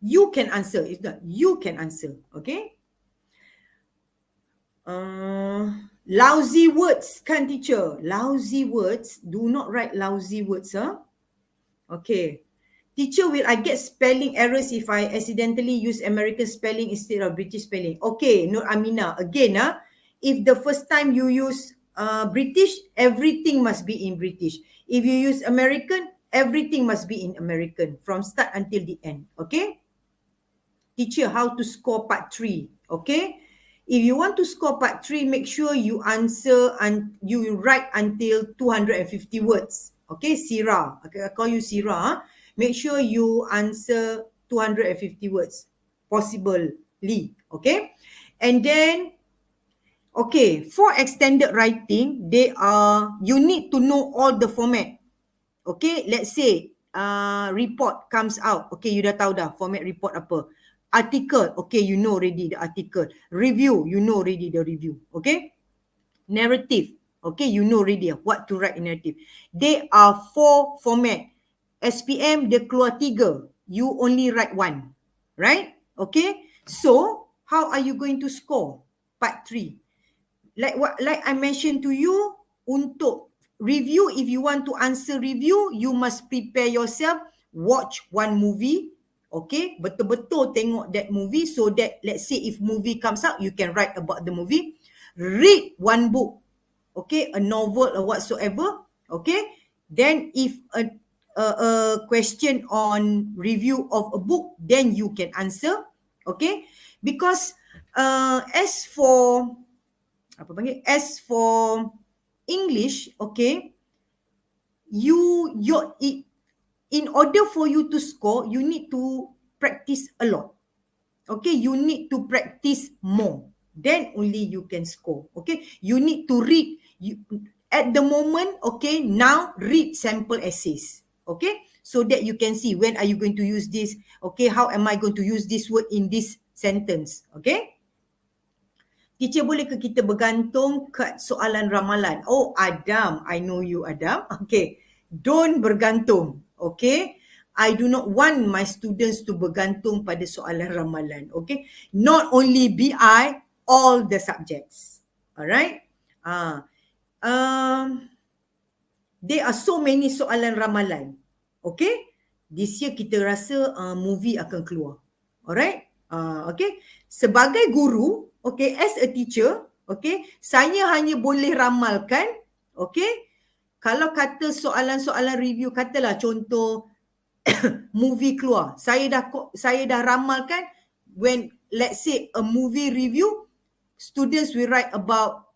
You can answer. It's not, you can answer, okay? Lousy words kan teacher? Lousy words. Do not write lousy words. Okay. Teacher, will I get spelling errors if I accidentally use American spelling instead of British spelling? Okay, Nur Amina. Again, if the first time you use British, everything must be in British. If you use American, everything must be in American from start until the end. Okay? Teacher, how to score part 3? Okay? If you want to score part 3, make sure you answer and you write until 250 words. Okay, Sira. Okay, I call you Sira. Make sure you answer 250 words. Possibly. Okay? And then, okay, for extended writing, you need to know all the format. Okay, let's say report comes out. Okay, you dah tahu dah format report apa. Article, okay, you know already the article. Review, you know already the review. Okay? Narrative, okay, you know already what to write in narrative. There are 4 format. SPM, dia keluar 3. You only write 1. Right? Okay? So, how are you going to score? Part 3. Like I mentioned to you, untuk review, if you want to answer review, you must prepare yourself, watch 1 movie. Okay, betul-betul tengok that movie so that let's say if movie comes out, you can write about the movie. Read 1 book, okay, a novel or whatsoever, okay. Then if a question on review of a book, then you can answer, okay. Because as for English, okay, in order for you to score, you need to practice a lot. Okay, you need to practice more. Then only you can score. Okay, you need to read. At the moment, okay, now read sample essays. Okay, so that you can see when are you going to use this. Okay, how am I going to use this word in this sentence. Okay. Teacher, boleh ke kita bergantung kat soalan ramalan? Oh, Adam. I know you, Adam. Okay. Don't bergantung. Okay. I do not want my students to bergantung pada soalan ramalan. Okay. Not only BI, all the subjects. Alright. There are so many soalan ramalan. Okay. This year kita rasa movie akan keluar. Alright. Okay. Sebagai guru, okay, as a teacher, okay, saya hanya boleh ramalkan, okay, kalau kata soalan-soalan review, katalah contoh movie keluar, saya dah ramalkan when let's say a movie review, students will write about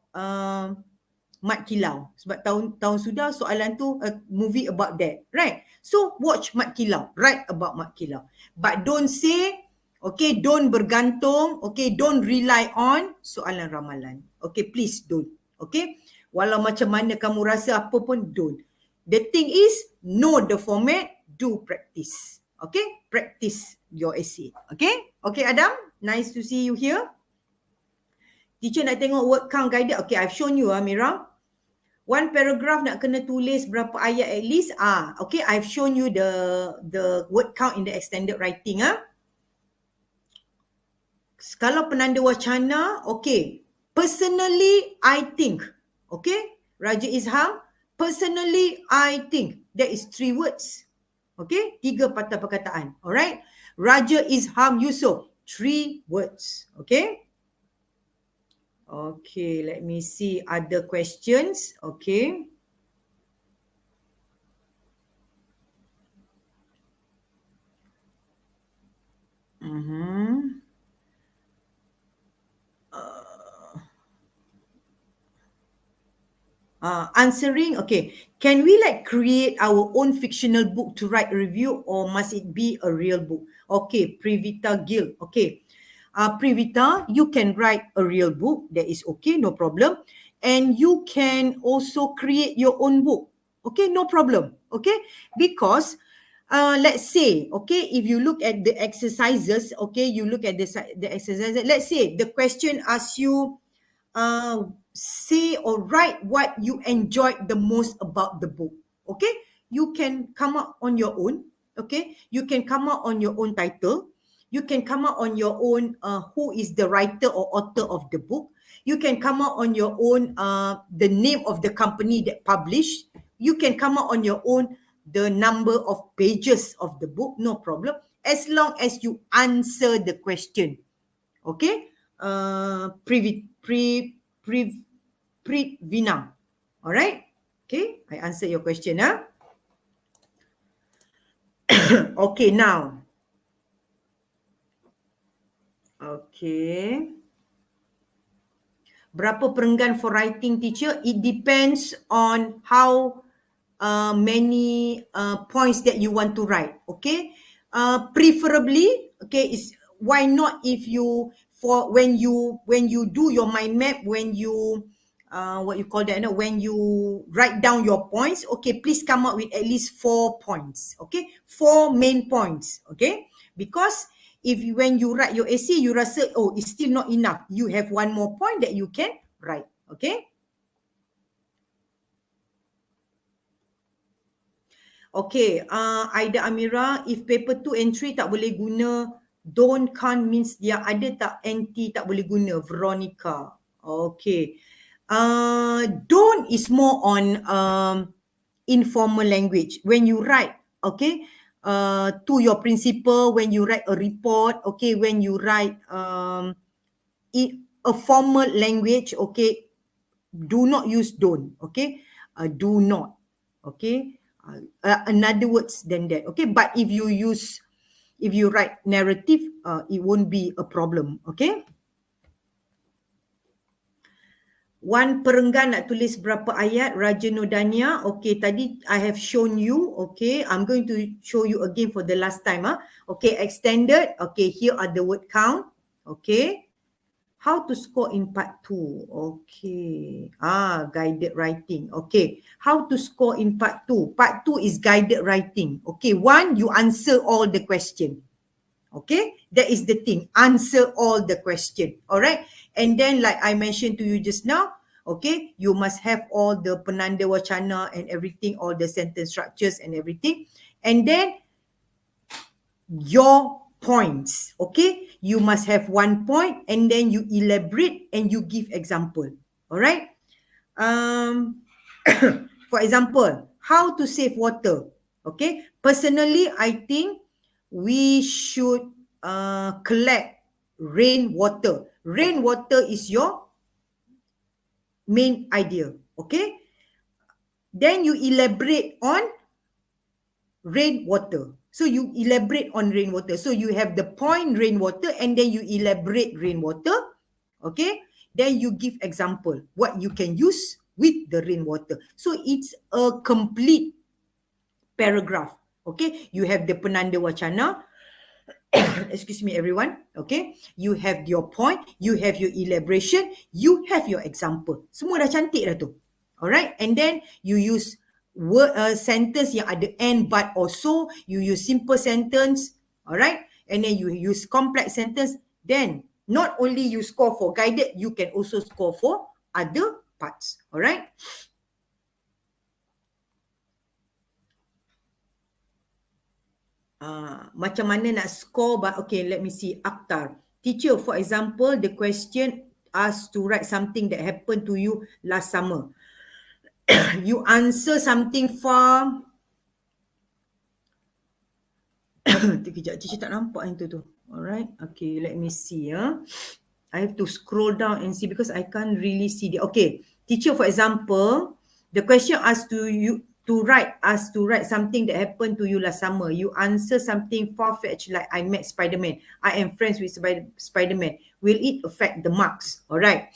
Mat Kilau. Sebab tahun sudah soalan tu a movie about that, right? So watch Mat Kilau, write about Mat Kilau. But don't say, okay, don't bergantung, okay, don't rely on soalan ramalan. Okay, please don't. Okay, walau macam mana kamu rasa apa pun, don't. The thing is, know the format, do practice. Okay, practice your essay. Okay, okay Adam, nice to see you here. Teacher nak tengok word count guided. Okay, I've shown you Mira. 1 paragraph nak kena tulis berapa ayat at least. Okay, I've shown you the word count in the extended writing. Kalau penanda wacana, okay. Personally, I think. Okay, Raja Izham. Personally, I think. That is 3 words. Okay, 3 patah perkataan. Alright. Raja Izham Yusof. 3 words. Okay. Okay, let me see other questions. Okay. Answering, okay. Can we like create our own fictional book to write a review or must it be a real book? Okay, Privita Gill. Okay. Privita, you can write a real book. That is okay, no problem. And you can also create your own book. Okay, no problem. Okay, because let's say, okay, if you look at the exercises, okay, you look at the exercises. Let's say the question asks you, say or write what you enjoyed the most about the book. Okay, you can come up on your own. Okay, you can come up on your own title. You can come up on your own who is the writer or author of the book. You can come out on your own the name of the company that published. You can come out on your own the number of pages of the book, no problem, as long as you answer the question. Okay? Vina. All right? Okay, I answer your question. Okay, now. Okay. Berapa perenggan for writing, teacher? It depends on how many points that you want to write. Okay. Preferably, okay, is why not if you when you do your mind map, when you what you call that, no? When you write down your points, okay, please come up with at least 4 points. Okay, 4 main points. Okay, because when you write your essay, you rasa, oh, it's still not enough, you have one more point that you can write. Okay. Okay, Aida Amira, if paper 2 and 3 tak boleh guna don't, can't means yang ada tak anti tak boleh guna? Veronica. Okay. Don't is more on informal language. When you write, okay, to your principal, when you write a report, okay, when you write a formal language, okay, do not use don't, okay, do not, okay, another words than that, okay. But if you write narrative, it won't be a problem, okay. One perenggan nak tulis berapa ayat, Raja Nodania. Okay, tadi I have shown you. Okay, I'm going to show you again for the last time. Okay, extended. Okay, here are the word count. Okay. How to score in part 2. Okay. Guided writing. Okay. How to score in part 2. Part 2 is guided writing. Okay. 1, you answer all the question. Okay. That is the thing. Answer all the question. Alright. And then like I mentioned to you just now, okay, you must have all the penanda wacana and everything, all the sentence structures and everything. And then your points, okay, you must have 1 point and then you elaborate and you give example. All right. For example, how to save water. Okay, personally I think we should collect rainwater. Rainwater is your main idea. Okay, then you elaborate on rainwater. So you elaborate on rainwater. So you have the point rainwater and then you elaborate rainwater. Okay. Then you give example what you can use with the rainwater. So it's a complete paragraph. Okay. You have the penanda wacana. Excuse me, everyone. Okay. You have your point. You have your elaboration. You have your example. Semua dah cantik dah tu. Alright. And then you use word sentence yang ada and, but, or so. You use simple sentence. Alright. And then you use complex sentence. Then not only you score for guided, you can also score for other parts. Alright. Macam mana nak score? But okay, let me see. Akhtar. Teacher, for example, the question asked to write something that happened to you last summer. You answer something from Sekejap, teacher tak nampak yang tu. Alright, okay, let me see. I have to scroll down and see because I can't really see the. Okay, teacher, for example, the question asked to you to write something that happened to you last summer. You answer something far-fetched like I met Spider-Man. I am friends with Spider-Man. Will it affect the marks? Alright.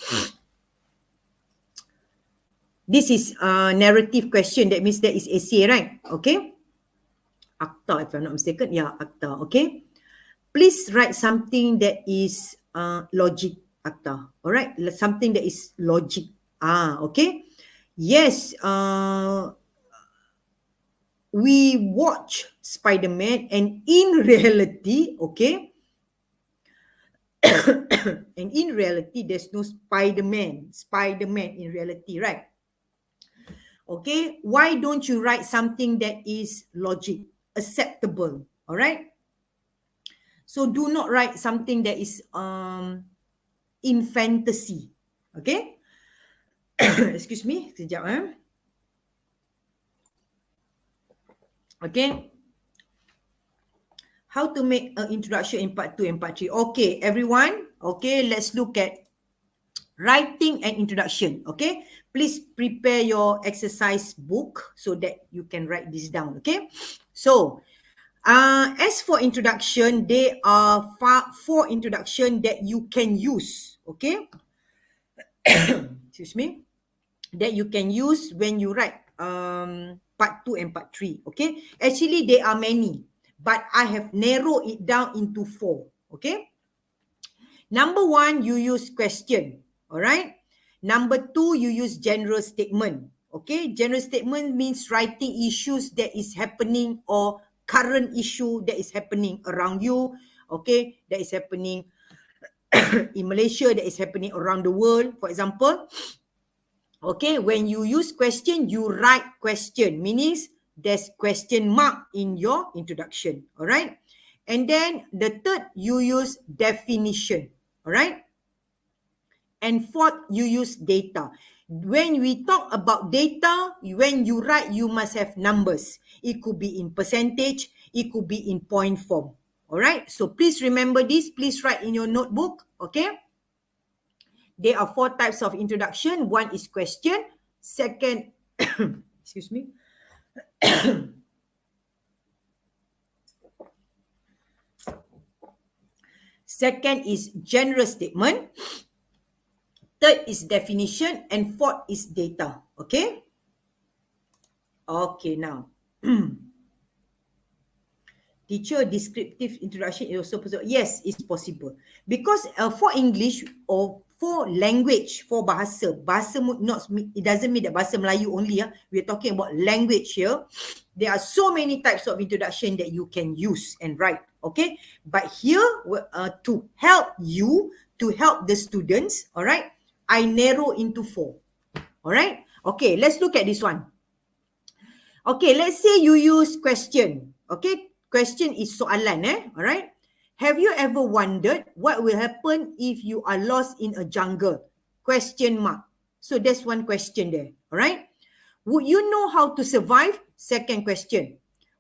This is a narrative question. That means that is essay, right? Okay. Akta, if I'm not mistaken. Yeah, Akta. Okay. Please write something that is logic, Akta. Alright. Something that is logic. Okay. Yes. We watch Spider-Man and in reality, okay. And in reality, there's no Spider-Man in reality, right? Okay, why don't you write something that is logic, acceptable, all right? So do not write something that is in fantasy, Okay. Excuse me, sekejap. Okay. How to make an introduction in part 2 and part 3. Okay, everyone. Okay, let's look at writing an introduction. Okay, please prepare your exercise book so that you can write this down. Okay, so as for introduction, there are 4 introduction that you can use. Okay, excuse me, that you can use when you write part 2 and part 3. Okay, actually there are many, but I have narrowed it down into 4. Okay, number 1, you use question. All right. Number 2, you use general statement. Okay, general statement means writing issues that is happening or current issue that is happening around you. Okay, that is happening in Malaysia, that is happening around the world. For example, okay, when you use question, you write question, meaning there's question mark in your introduction. All right. And then the third, you use definition. All right. And fourth, you use data. When we talk about data, when you write, you must have numbers. It could be in percentage, it could be in point form. All right. So please remember this. Please write in your notebook. Okay. There are 4 types of introduction. One is question. Second, excuse me. Second is general statement. Third is definition. And fourth is data. Okay. Okay, now. Teacher, descriptive introduction is also possible. Yes, it's possible. Because for English or for language, for bahasa not, it doesn't mean that bahasa Melayu only. We're talking about language here. There are so many types of introduction that you can use and write. Okay. But here, to help you, to help the students, all right, I narrow into 4. All right. Okay, let's look at this one. Okay, let's say you use question. Okay, question is soalan, all right. Have you ever wondered what will happen if you are lost in a jungle? Question mark. So that's one question there, all right. Would you know how to survive? Second question.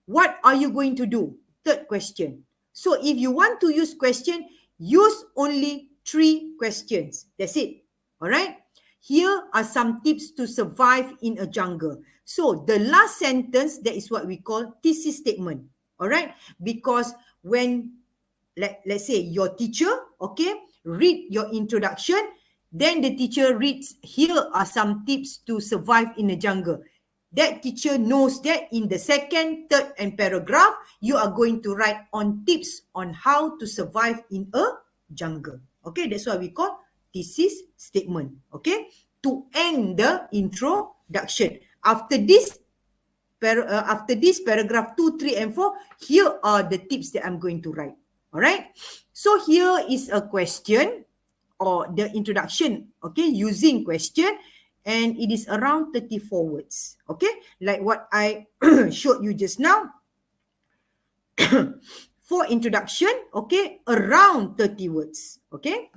What are you going to do? Third question. So if you want to use question, use only 3 questions. That's it, all right. Here are some tips to survive in a jungle. So the last sentence, that is what we call thesis statement. All right. Because when, let's say your teacher, okay, read your introduction, then the teacher reads, here are some tips to survive in a jungle. That teacher knows that in the second, third, and paragraph, you are going to write on tips on how to survive in a jungle. Okay, that's why we call thesis statement. Okay, to end the introduction. After this paragraph 2, 3, and 4, here are the tips that I'm going to write. All right. So here is a question or the introduction. Okay, using question, and it is around 34 words. Okay, like what I showed you just now. For introduction, okay, around 30 words. Okay.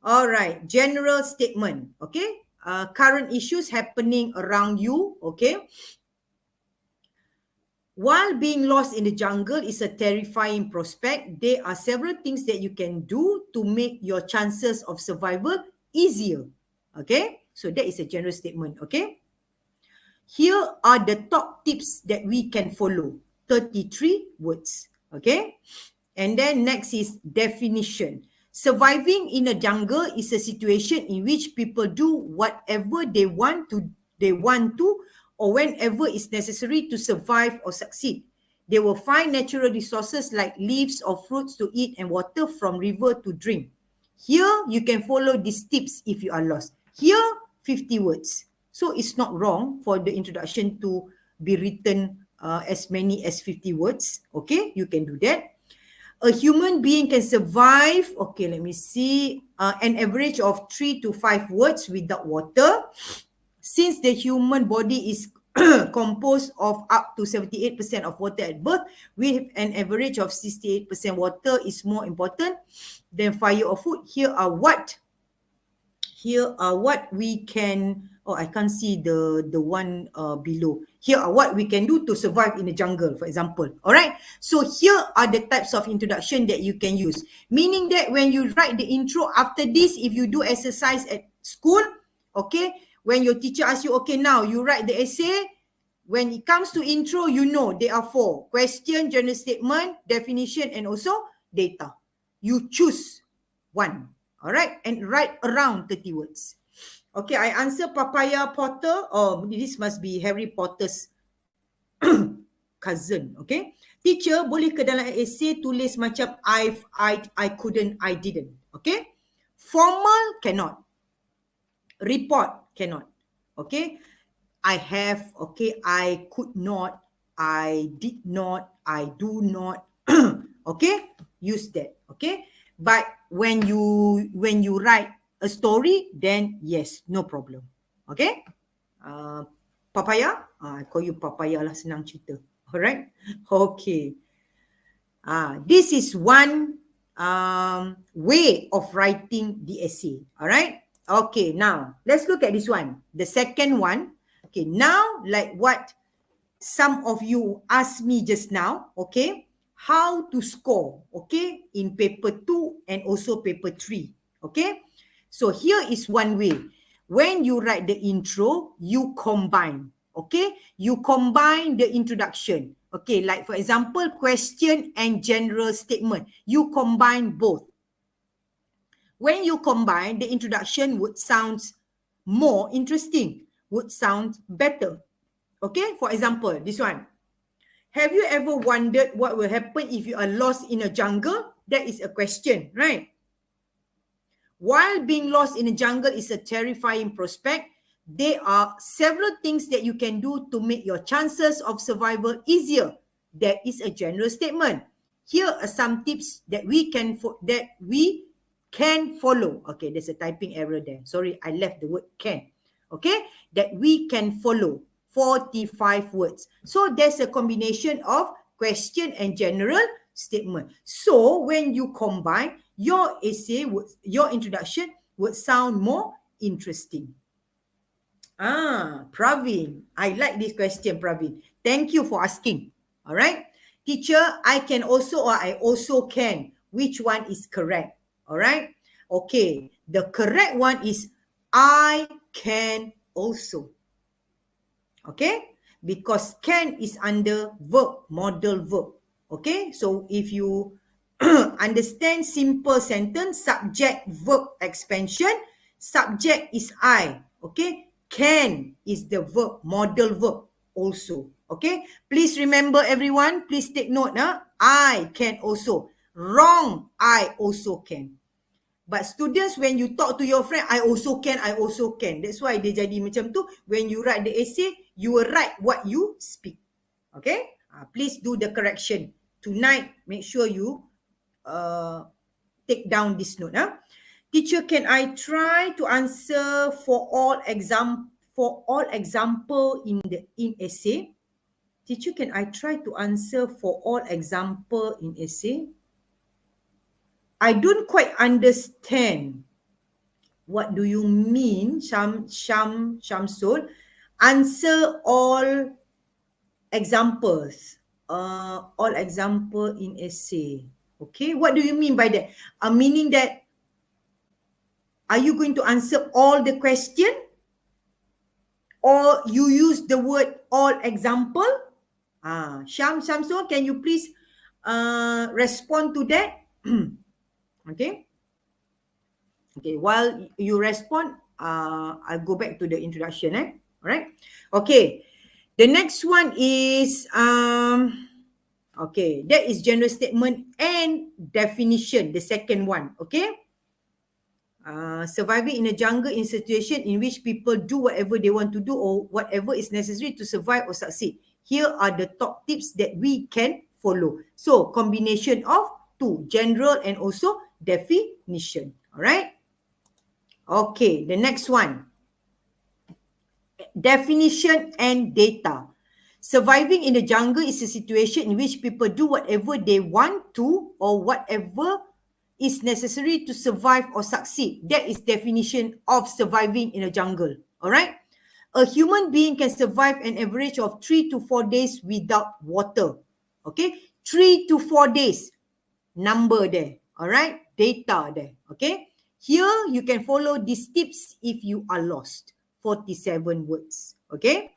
All right. General statement. Okay. Current issues happening around you. Okay. While being lost in the jungle is a terrifying prospect, there are several things that you can do to make your chances of survival easier. Okay, so that is a general statement. Okay, here are the top tips that we can follow. 33 words. Okay, and then next is definition. Surviving in a jungle is a situation in which people do whatever they want to, or whenever it's necessary to survive or succeed. They will find natural resources like leaves or fruits to eat and water from river to drink. Here, you can follow these tips if you are lost. Here, 50 words. So it's not wrong for the introduction to be written as many as 50 words. Okay, you can do that. A human being can survive, okay, let me see, an average of 3 to 5 words without water. Since the human body is composed of up to 78% of water at birth, with an average of 68% water is more important than fire or food. Here are what Here are what we can, oh, I can't see the one below. Here are what we can do to survive in the jungle, for example. All right. So here are the types of introduction that you can use. Meaning that when you write the intro, after this, if you do exercise at school, okay, when your teacher asks you, okay, now you write the essay, when it comes to intro, you know there are 4: question, general statement, definition, and also data. You choose one. All right, and write around 30 words. Okay, I answer Papaya Potter. Oh, this must be Harry Potter's cousin. Okay, teacher, boleh ke dalam essay tulis macam I couldn't, I didn't. Okay, formal cannot, report cannot. Okay, I have. Okay, I could not, I did not, I do not. Okay, use that. Okay. But when you write a story, then yes, no problem. Okay? Papaya? I call you Papaya lah, senang cerita. Alright? Okay. This is one way of writing the essay. Alright? Okay, now let's look at this one. The second one. Okay, now like what some of you asked me just now. Okay? How to score, okay, in paper 2 and also paper 3, okay? So here is one way. When you write the intro, you combine, okay? You combine the introduction, okay? Like for example, question and general statement. You combine both. When you combine, the introduction would sound more interesting, would sound better, okay? For example, this one. Have you ever wondered what will happen if you are lost in a jungle? That is a question, right? While being lost in a jungle is a terrifying prospect, there are several things that you can do to make your chances of survival easier. That is a general statement. Here are some tips that we can follow. Okay, there's a typing error there. Sorry, I left the word can. Okay, that we can follow. 45 words. So there's a combination of question and general statement. So when you combine, your essay, your introduction would sound more interesting. Praveen. I like this question, Praveen. Thank you for asking. All right. Teacher, I can also or I also can. Which one is correct? All right. Okay. The correct one is I can also. Okay, because can is under verb, model verb. Okay, so if you understand simple sentence, subject, verb, expansion, subject is I. Okay, can is the verb, model verb also. Okay, please remember everyone, please take note. I can also. Wrong, I also can. But students, when you talk to your friend, I also can, I also can. That's why dia jadi macam tu. When you write the essay, you will write what you speak. Okay? Please do the correction. Tonight, make sure you take down this note. Teacher, can I try to answer for all example in essay? Teacher, can I try to answer for all example in essay? I don't quite understand. What do you mean, Shamsul? Answer all examples. All example in essay. Okay, what do you mean by that? Meaning that, are you going to answer all the question? Or you use the word all example? Shamsul, can you please respond to that? Okay. Okay, while you respond, I'll go back to the introduction. All right. Okay. The next one is, okay, that is general statement and definition, the second one. Okay. Surviving in a jungle in a situation in which people do whatever they want to do or whatever is necessary to survive or succeed. Here are the top tips that we can follow. So, combination of two, general and also definition. All right. Okay, the next one. Definition and data. Surviving in the jungle is a situation in which people do whatever they want to or whatever is necessary to survive or succeed. That is definition of surviving in a jungle. All right. A human being can survive an average of 3 to 4 days without water. Okay. 3 to 4 days. Number there. All right. Data there. Okay. Here you can follow these tips if you are lost. 47 words. Okay.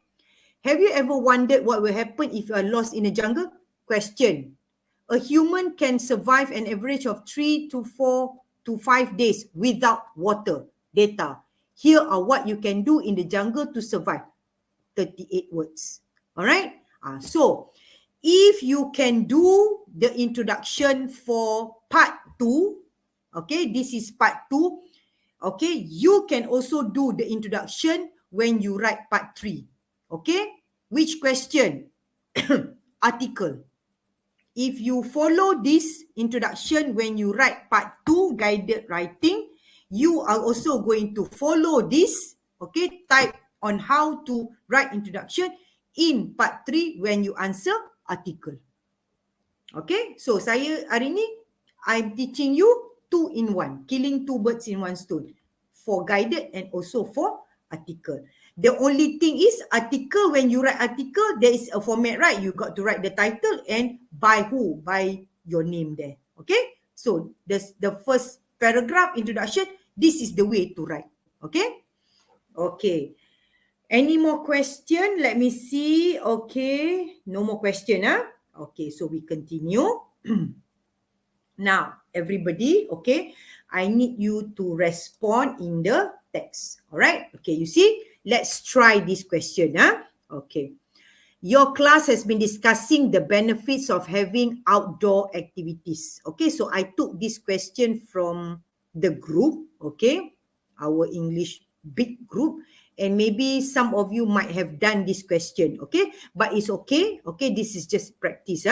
Have you ever wondered what will happen if you are lost in a jungle? Question. A human can survive an average of 3 to 4 to 5 days without water. Data. Here are what you can do in the jungle to survive. 38 words. All right. So, if you can do the introduction for part 2, okay, this is part 2. Okay, you can also do the introduction when you write part 3. Okay, which question? Article. If you follow this introduction when you write part 2 guided writing, you are also going to follow this, okay, type on how to write introduction in part 3 when you answer article. Okay, so saya hari ni, I'm teaching you 2 in 1, killing 2 birds in 1 stone, for guided and also for article. The only thing is article, when you write article, there is a format, right? You got to write the title and by who, by your name there. Okay, so that's the first paragraph introduction. This is the way to write. Okay. Okay. Any more question? Let me see. Okay. No more question. Okay. So we continue. Now, everybody, okay, I need you to respond in the text. All right. Okay. You see, let's try this question. Okay. Your class has been discussing the benefits of having outdoor activities. Okay. So I took this question from the group. Okay. Our English big group. And maybe some of you might have done this question. Okay. But it's okay. Okay. This is just practice.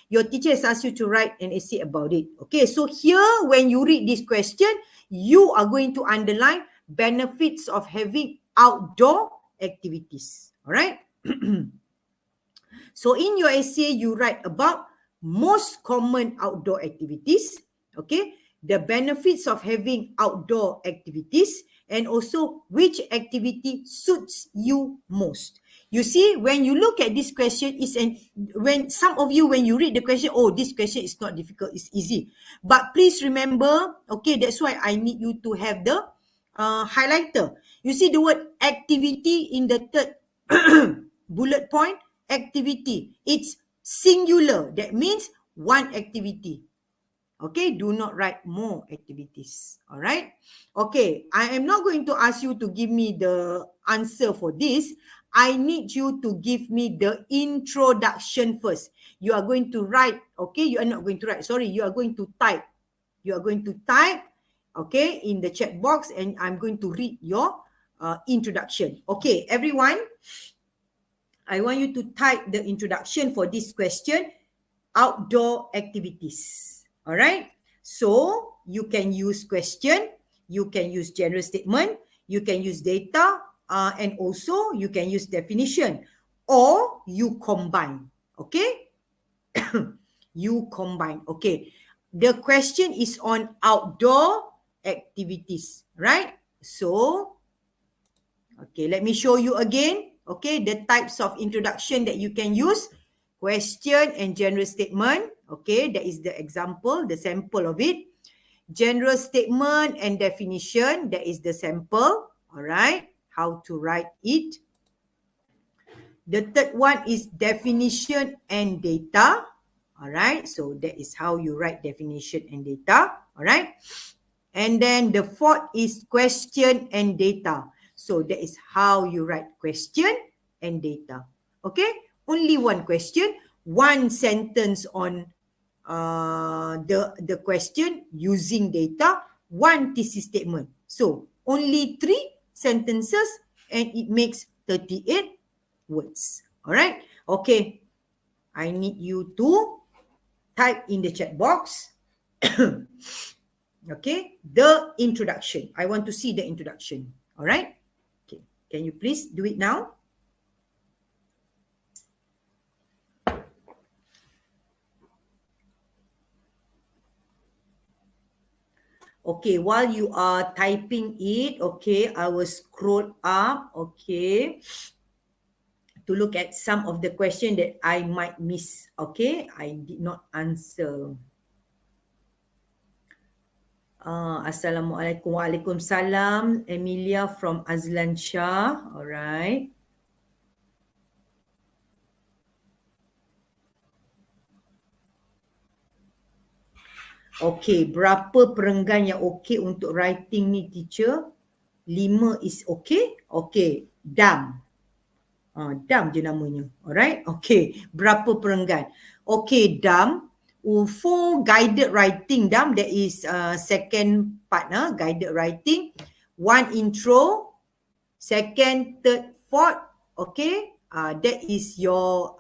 Your teacher has asked you to write an essay about it. Okay, so here when you read this question, you are going to underline benefits of having outdoor activities. All right. So in your essay, you write about most common outdoor activities. Okay, the benefits of having outdoor activities and also which activity suits you most. You see, when you look at this question, when some of you, when you read the question, oh, this question is not difficult, it's easy. But please remember, okay, that's why I need you to have the highlighter. You see the word activity in the third bullet point, activity. It's singular. That means one activity. Okay, do not write more activities. All right. Okay, I am not going to ask you to give me the answer for this. I need you to give me the introduction first. You are going to write, okay, you are not going to write, sorry, you are going to type. You are going to type, okay, in the chat box, and I'm going to read your introduction. Okay, everyone, I want you to type the introduction for this question, outdoor activities. All right. So you can use question, you can use general statement, you can use data, and also you can use definition, or you combine. Okay. You combine. Okay. The question is on outdoor activities, right? So, okay, let me show you again. Okay, the types of introduction that you can use. Question and general statement. Okay, that is the example, the sample of it. General statement and definition. That is the sample. All right, how to write it. The third one is definition and data. All right, so that is how you write definition and data. All right. And then the fourth is question and data. So that is how you write question and data. Okay. Only one question, one sentence on the question using data, one thesis statement. So only 3 sentences and it makes 38 words. All right. Okay. I need you to type in the chat box. Okay. The introduction. I want to see the introduction. All right. Okay. Can you please do it now? Okay, while you are typing it, okay, I will scroll up, okay, to look at some of the question that I might miss, okay, I did not answer. Assalamualaikum. Waalaikumsalam. Emilia from Azlan Shah. Alright. Okay, berapa perenggan yang okay untuk writing ni, teacher? 5 is okay? Okay, dam. Dam je namanya. Alright, okay. Berapa perenggan? Okay, dam. For guided writing, dam, that is second part, guided writing. 1 intro, second, third, fourth. Okay, that is your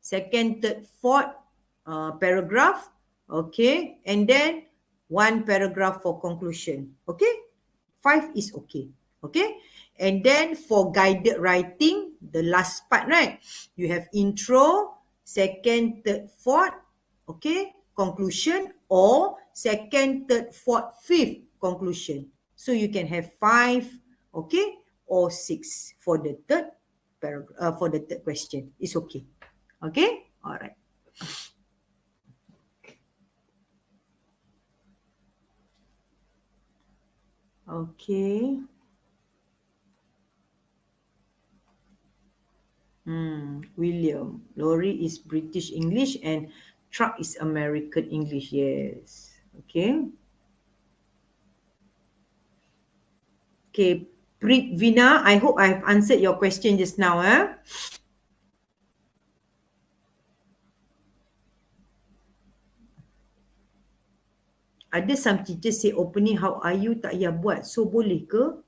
second, third, fourth paragraph. Okay, and then 1 paragraph for conclusion. Okay, 5 is okay. Okay, and then for guided writing, the last part, right? You have intro, second, third, fourth, okay, conclusion, or second, third, fourth, fifth, conclusion. So you can have 5, okay, or 6 for the third paragraph, for the third question. It's okay. Okay, all right. Okay. William. Lorry is British English and truck is American English. Yes. Okay. Okay. Prithvina, I hope I've answered your question just now. Ada some teachers say opening how are you tak payah buat. So boleh ke?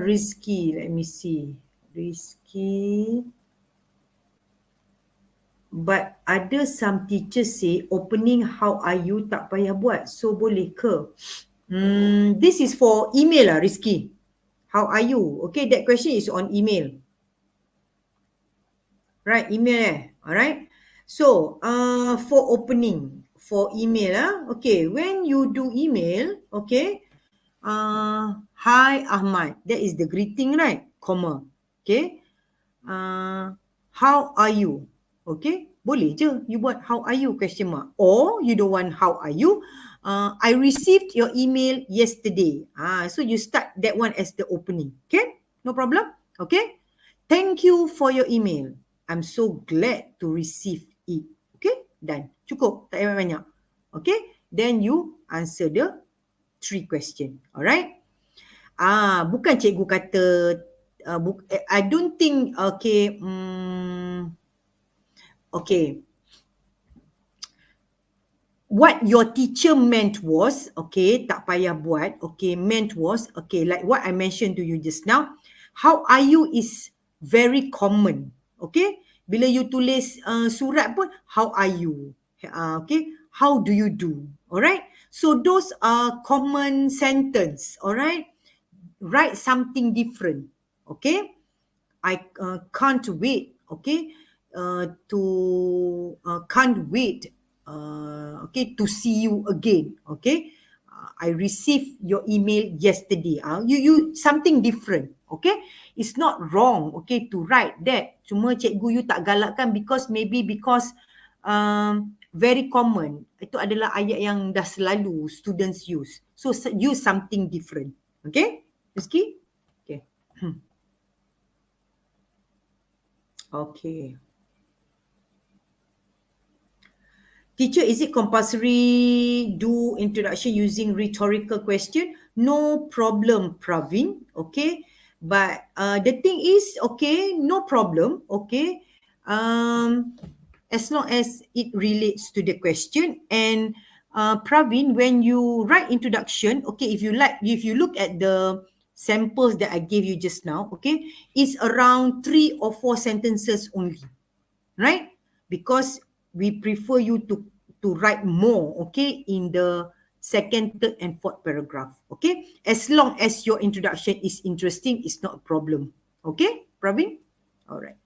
Rizky, let me see. Rizky. But ada some teachers say opening how are you tak payah buat. So boleh ke? This is for email lah, Rizky. How are you? Okay, that question is on email. Right, email Alright. So, for opening, for email okay, when you do email, okay, hi Ahmad, that is the greeting, right? Comma, okay. How are you? Okay, boleh je you buat how are you question mark, or you don't want how are you, I received your email yesterday. So you start that one as the opening, okay, no problem. Okay, thank you for your email, I'm so glad to receive it. Okay, done, cukup, tak payah banyak. Okay, then you answer the 3 question. Alright. Bukan cikgu kata I don't think, okay, okay, what your teacher meant was, okay, tak payah buat, okay, meant was, okay, like what I mentioned to you just now, how are you is very common, okay, bila you tulis surat pun, how are you, okay, how do you do, alright, so those are common sentence, alright, write something different, okay, I can't wait, okay, can't wait, okay, to see you again, okay, I received your email yesterday. You something different, okay, it's not wrong, okay, to write that. Cuma cikgu you tak galakkan because very common. Itu adalah ayat yang dah selalu students use. So use something different, okay, Rizky? Okay. Okay. Teacher, is it compulsory do introduction using rhetorical question? No problem, Praveen. Okay. But the thing is, okay, no problem. Okay. As long as it relates to the question. And Praveen, when you write introduction, okay, if you look at the samples that I gave you just now, okay, it's around 3 or 4 sentences only, right? Because we prefer you to write more, okay, in the second, third, and fourth paragraph, okay? As long as your introduction is interesting, it's not a problem, okay, Praveen? All right.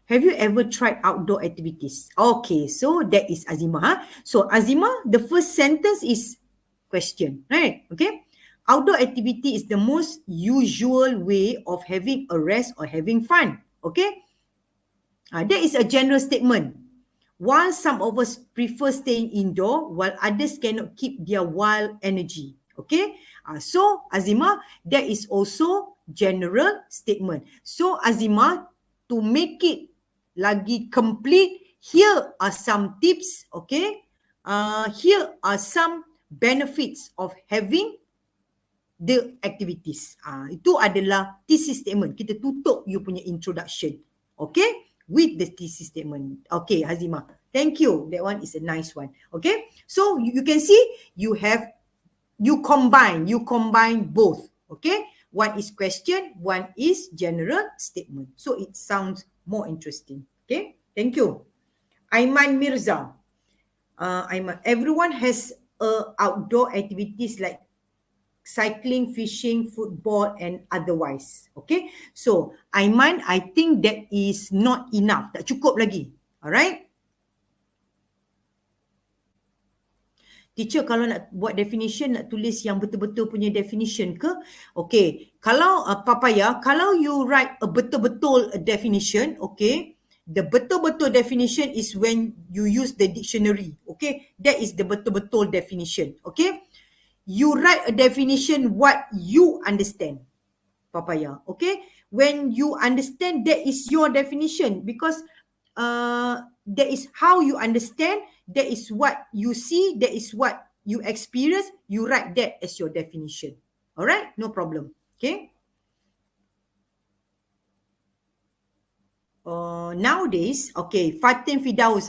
Have you ever tried outdoor activities? Okay, so that is Azimah. Huh? So Azimah, the first sentence is question, right? Okay. Outdoor activity is the most usual way of having a rest or having fun. Okay. That is a general statement. While some of us prefer staying indoor, while others cannot keep their wild energy. Okay. So Azimah, that is also general statement. So Azimah, to make it lagi complete, here are some tips. Okay. Here are some benefits of having the activities. Itu adalah thesis statement. Kita tutup you punya introduction. Okay. With the thesis statement. Okay, Hazimah. Thank you. That one is a nice one. Okay. So you can see you combine both. Okay. One is question, one is general statement. So it sounds more interesting. Okay. Thank you. Aiman Mirza. Aiman, everyone has outdoor activities like cycling, fishing, football, and otherwise. Okay. So, Aiman, I think that is not enough. Tak cukup lagi. Alright. Teacher, kalau nak buat definition, nak tulis yang betul-betul punya definition ke? Okay. Kalau, Papaya, kalau you write a betul-betul definition, okay, the betul-betul definition is when you use the dictionary. Okay. That is the betul-betul definition. Okay. You write a definition what you understand, Papaya. Okay. When you understand, that is your definition, because that is how you understand, that is what you see, that is what you experience, you write that as your definition. Alright, no problem. Okay. Nowadays, okay, Fatin Fidaus,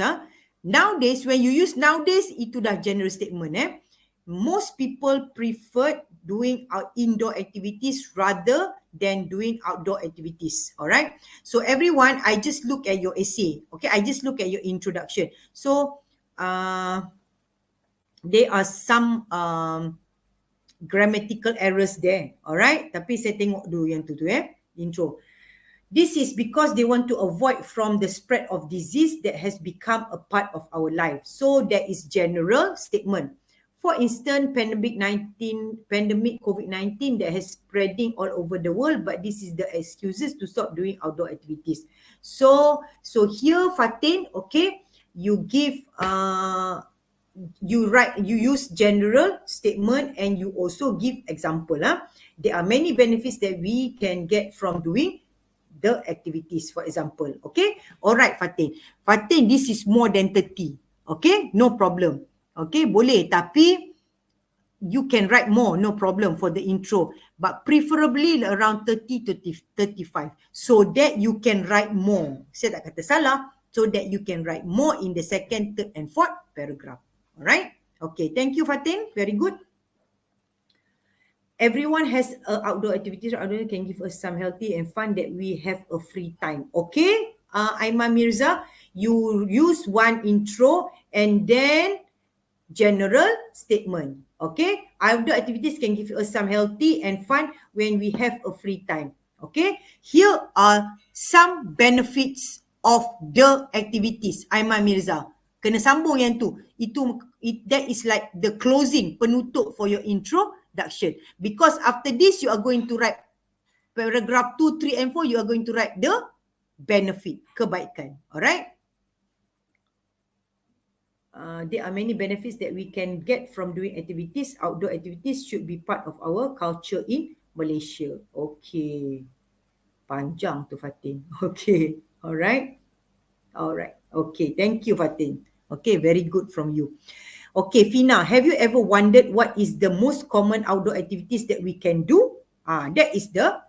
nowadays, when you use nowadays, itu dah general statement. Most people prefer doing indoor activities rather than doing outdoor activities. All right. So everyone, I just look at your essay. Okay. I just look at your introduction. So there are some grammatical errors there. All right. Tapi saya tengok dulu yang tu intro. This is because they want to avoid from the spread of disease that has become a part of our life. So that is general statement. For instance, pandemic COVID-19 that has spreading all over the world, but this is the excuses to stop doing outdoor activities. So here, Fatin, okay, you give, you use general statement and you also give example. There are many benefits that we can get from doing the activities, for example. Okay, all right, Fatin. Fatin, this is more than 30. Okay, no problem. Okay, boleh. Tapi you can write more, no problem for the intro. But preferably around 30 to 35. So that you can write more. Saya tak kata salah. So that you can write more in the second, third and fourth paragraph. Alright? Okay, thank you Fatin. Very good. Everyone has outdoor activities. Outdoor can give us some healthy and fun that we have a free time. Okay? Aiman Mirza, you use one intro and then general statement. Okay, outdoor activities can give us some healthy and fun when we have a free time. Okay, here are some benefits of the activities. Aiman Mirza, kena sambung yang tu. That is like the closing, penutup for your introduction. Because after this, you are going to write paragraph 2, 3 and 4. You are going to write the benefit, kebaikan. Alright. There are many benefits that we can get from doing activities. Outdoor activities should be part of our culture in Malaysia. Okay. Panjang tu Fatin. Okay. Alright. Alright. Okay. Thank you Fatin. Okay. Very good from you. Okay. Fina, have you ever wondered what is the most common outdoor activities that we can do? That is the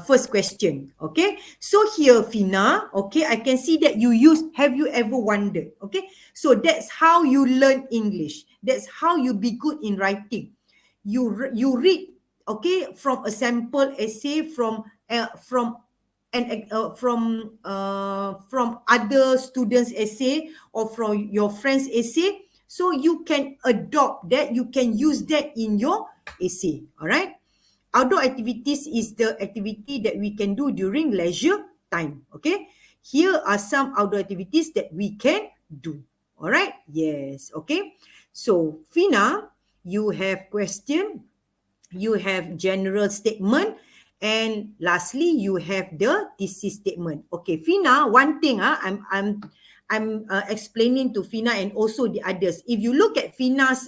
first question. Okay, so here Fina, okay, I can see that you use have you ever wondered. Okay, so that's how you learn English. That's how you be good in writing. You read, okay, from a sample essay from other students' essay or from your friends' essay, so you can adopt that, you can use that in your essay. All right. Outdoor activities is the activity that we can do during leisure time. Okay. Here are some outdoor activities that we can do. Alright? Yes. Okay. So, Fina, you have question, you have general statement, and lastly, you have the thesis statement. Okay, Fina, one thing I'm explaining to Fina and also the others. If you look at Fina's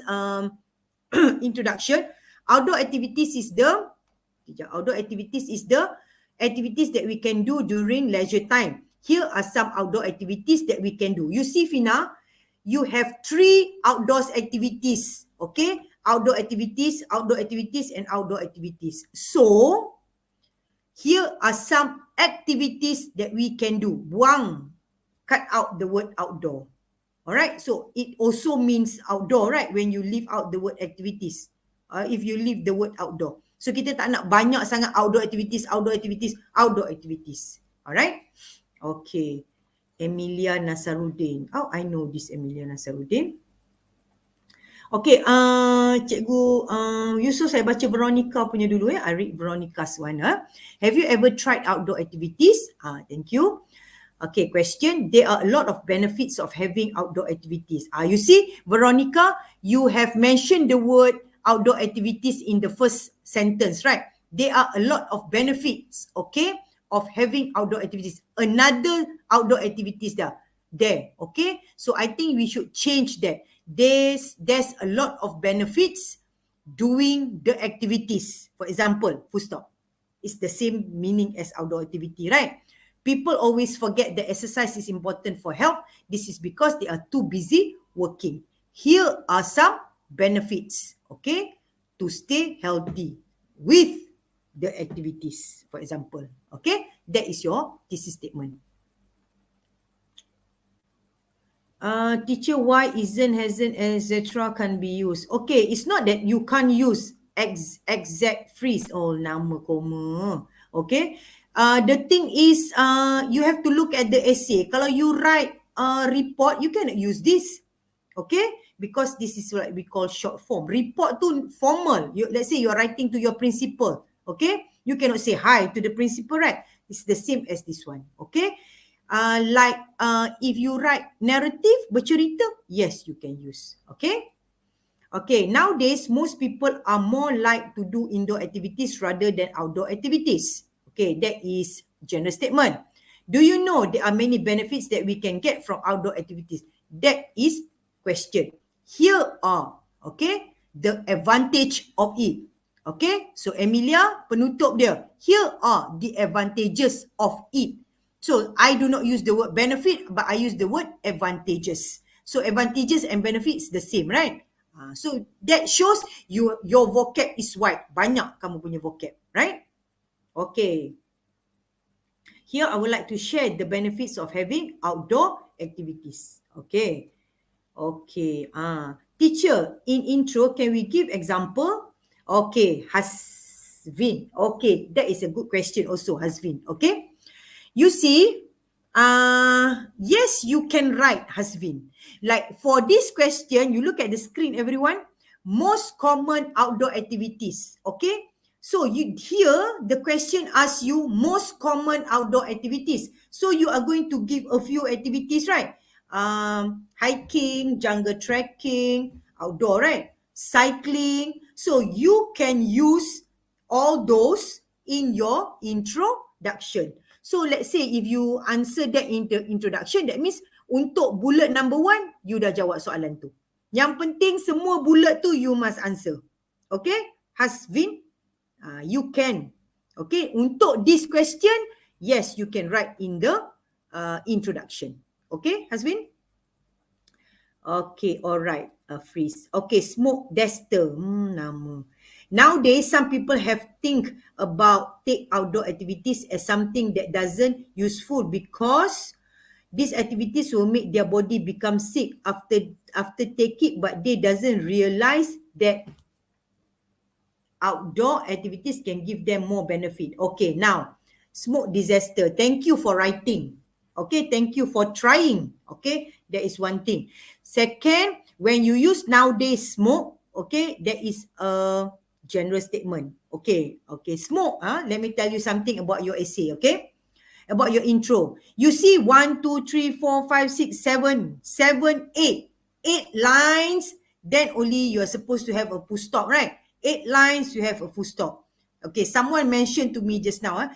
introduction, outdoor activities is the activities that we can do during leisure time. Here are some outdoor activities that we can do. You see, Fina, you have 3 outdoors activities. Okay, outdoor activities, and outdoor activities. So, here are some activities that we can do. Buang, cut out the word outdoor. Alright, so it also means outdoor, right? When you leave out the word activities. If you leave the word outdoor. So kita tak nak banyak sangat outdoor activities. Alright? Okay. Emilia Nasaruddin. Oh, I know this Emilia Nasaruddin. Okay, Cikgu Yusof, saya baca Veronica punya dulu ya. I read Veronica's one. Have you ever tried outdoor activities? Thank you. Okay, question. There are a lot of benefits of having outdoor activities. You see, Veronica, you have mentioned the word outdoor activities in the first sentence, right? There are a lot of benefits, okay, of having outdoor activities. Another outdoor activities there, okay? So I think we should change that. There's a lot of benefits doing the activities. For example, full stop. It's the same meaning as outdoor activity, right? People always forget that exercise is important for health. This is because they are too busy working. Here are some benefits, okay, to stay healthy with the activities, for example. Okay, that is your thesis statement. Teacher, why isn't, hasn't, etc. can be used? Okay, it's not that you can't use exact phrase. Oh, nama koma. Okay. The thing is, you have to look at the essay. Kalau you write a report, you cannot use this. Okay? Because this is what we call short form. Report tu formal. Let's say you're writing to your principal. Okay? You cannot say hi to the principal, right? It's the same as this one. Okay? If you write narrative, bercerita, yes, you can use. Okay? Okay, nowadays, most people are more like to do indoor activities rather than outdoor activities. Okay, that is general statement. Do you know there are many benefits that we can get from outdoor activities? That is question. Here are, okay, the advantage of it. Okay, so Emilia, penutup dia. Here are the advantages of it. So, I do not use the word benefit, but I use the word advantages. So, advantages and benefits the same, right? So, that shows your vocab is wide. Banyak kamu punya vocab, right? Okay. Here, I would like to share the benefits of having outdoor activities. Okay. Okay. Teacher, in intro, can we give example? Okay. Hasvin. Okay. That is a good question also, Hasvin. Okay. You see, yes, you can write, Hasvin. Like for this question, you look at the screen, everyone. Most common outdoor activities. Okay. So here, the question asks you most common outdoor activities. So you are going to give a few activities, right? Hiking, jungle trekking, outdoor, right? Cycling. So you can use all those in your introduction. So let's say if you answer that in the introduction, that means untuk bullet number 1, you dah jawab soalan tu. Yang penting semua bullet tu you must answer. Okay? Hasvin? You can. Okay, untuk this question, yes, you can write in the introduction. Okay, Hasvin? Okay, alright. Freeze. Okay, smoke duster. Nama. Nowadays, some people have think about take outdoor activities as something that doesn't useful because these activities will make their body become sick after take it, but they doesn't realize that outdoor activities can give them more benefit. Okay, now, smoke disaster. Thank you for writing. Okay, thank you for trying. Okay, that is one thing. Second, when you use nowadays smoke, okay, that is a general statement. Okay, okay, smoke. Let me tell you something about your essay, okay? about your intro. You see 1, 2, 3, 4, 5, 6, 7, 7, 8. 8 lines, then only you're supposed to have a full stop, right? 8 lines, you have a full stop. Okay, someone mentioned to me just now,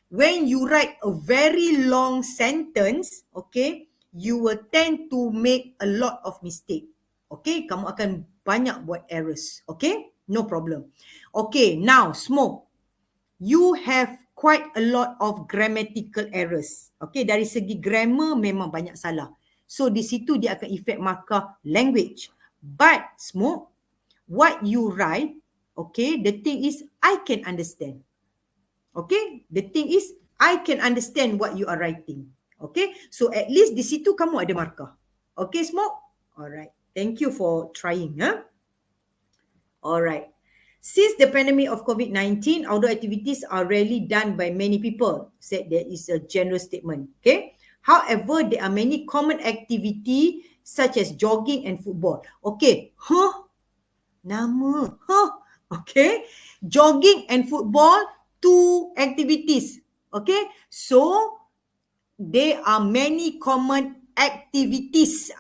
when you write a very long sentence, okay, you will tend to make a lot of mistake. Okay, kamu akan banyak buat errors. Okay, no problem. Okay, now smoke. You have quite a lot of grammatical errors. Okay, dari segi grammar memang banyak salah. So di situ dia akan effect markah language. But smoke, what you write, okay, the thing is I can understand. Okay, the thing is I can understand what you are writing. Okay, so at least di situ kamu ada markah. Okay, smoke? Alright, thank you for trying. Alright. Since the pandemic of COVID-19, outdoor activities are rarely done by many people. Said there is a general statement. Okay. However, there are many common activity such as jogging and football. Okay. Nama. Okay. Jogging and football, 2 activities. Okay. So, there are many common activities.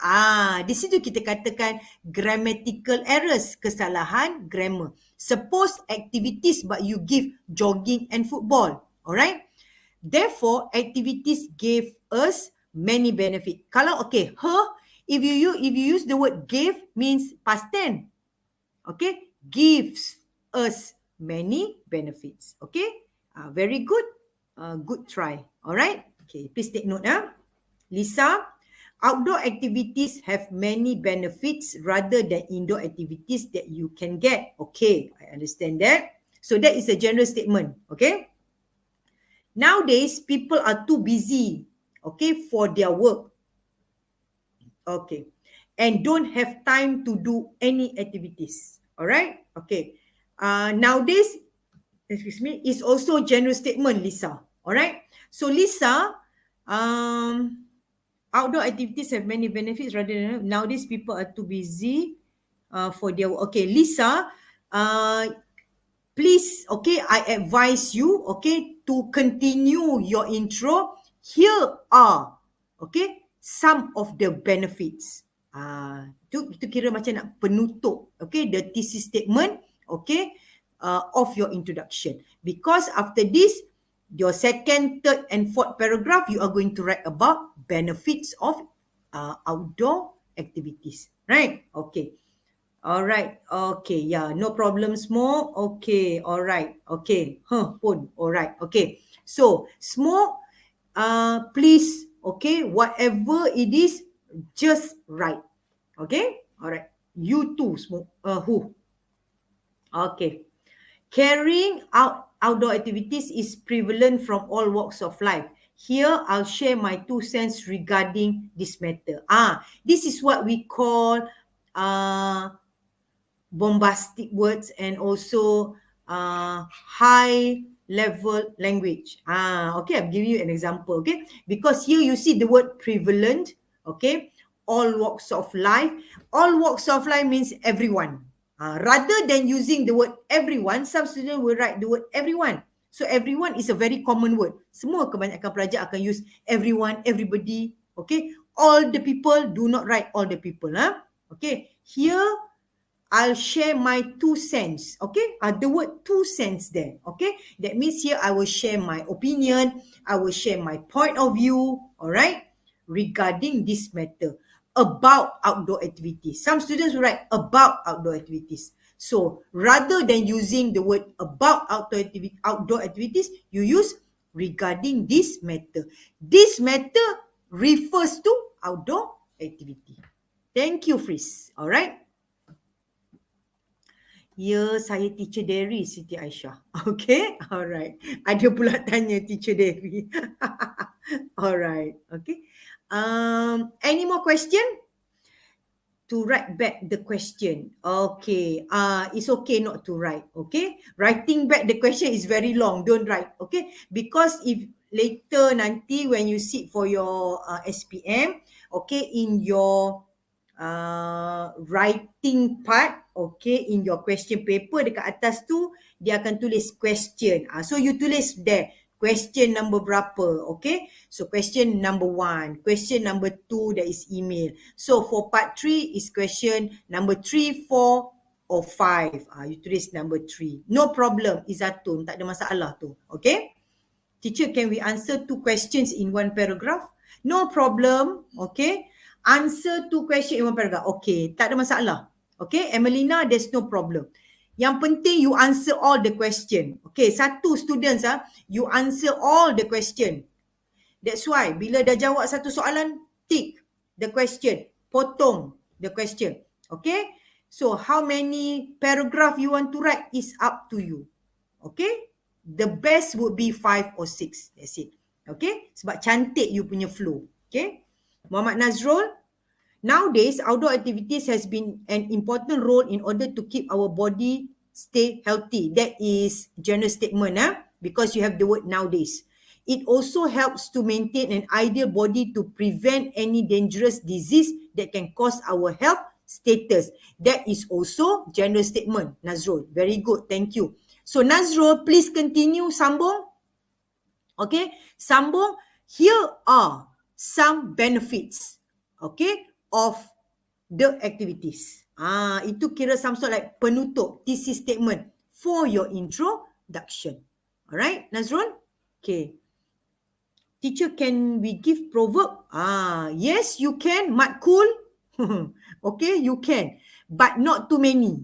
Di situ kita katakan grammatical errors, kesalahan grammar. Suppose activities but you give jogging and football. Alright? Therefore, activities gave us many benefit. Kalau okay, if you use the word gave means past tense. Okay? Gives us many benefits. Okay? Very good. Good try. Alright? Okay, please take note. Lisa, outdoor activities have many benefits rather than indoor activities that you can get. Okay, I understand that. So that is a general statement. Okay. Nowadays, people are too busy, okay, for their work. Okay. And don't have time to do any activities. All right. Okay. Nowadays, excuse me, is also general statement, Lisa. All right. So Lisa, outdoor activities have many benefits rather than nowadays people are too busy for their work. Okay, Lisa, please, okay, I advise you, okay, to continue your intro. Here are, okay, some of the benefits. Itu kira macam nak penutup, okay, the thesis statement, okay, of your introduction. Because after this, your second, third and fourth paragraph, you are going to write about benefits of outdoor activities. Right? Okay. All right. Okay. Yeah. No problems more. Okay. All right. Okay. Pun. All right. Okay. So, smoke, please, okay, whatever it is, just write. Okay? All right. You too, smoke. Who? Okay. Carrying out outdoor activities is prevalent from all walks of life. Here, I'll share my 2 cents regarding this matter. This is what we call bombastic words and also high level language. Okay, I'll give you an example. Okay, because here you see the word prevalent. Okay, all walks of life. All walks of life means everyone. Rather than using the word everyone, some students will write the word everyone. So everyone is a very common word. Semua kebanyakan pelajar akan use everyone, everybody. Okay. All the people, do not write all the people. Okay. Here, I'll share my 2 cents. Okay. The word 2 cents there. Okay. That means here I will share my opinion. I will share my point of view. Alright. Regarding this matter. About outdoor activities. Some students will write about outdoor activities. So rather than using the word about outdoor activities, you use regarding this matter. This matter refers to outdoor activity. Thank you, Fris. Alright. Ya, saya Teacher Derry, Siti Aisyah. Okay. Alright. Ada pula tanya Teacher Derry. Alright. Okay. Any more question? To write back the question. Okay. It's okay not to write. Okay. Writing back the question is very long. Don't write. Okay. Because if later nanti when you sit for your SPM, okay, in your writing part, okay, in your question paper dekat atas tu, dia akan tulis question. So you tulis there. question number berapa, okay? So question number 1, question number 2, that is email. So for part 3 is question number 3, 4 or 5. You tulis number 3. No problem, Izatun, tak ada masalah tu, okay? Teacher, can we answer 2 questions in 1 paragraph? No problem, okay? Answer 2 questions in 1 paragraph. Okay, tak ada masalah. Okay, Emelina, there's no problem. Yang penting you answer all the question. Okay, 1 students, you answer all the question. That's why, bila dah jawab 1 soalan, tick the question. Potong the question. Okay? So, how many paragraph you want to write is up to you. Okay? The best would be 5 or 6. That's it. Okay? Sebab cantik you punya flow. Okay? Muhammad Nazrul, nowadays, outdoor activities has been an important role in order to keep our body stay healthy. That is general statement, because you have the word nowadays. It also helps to maintain an ideal body to prevent any dangerous disease that can cause our health status. That is also general statement, Nazrul. Very good, thank you. So Nazrul, please continue, sambung. Okay, sambung. Here are some benefits, okay, of the activities. Itu kira some sort like penutup, thesis statement for your introduction. Alright, Nazrul? Okay. Teacher, can we give proverb? Yes, you can. Matkul. Okay, you can. But not too many.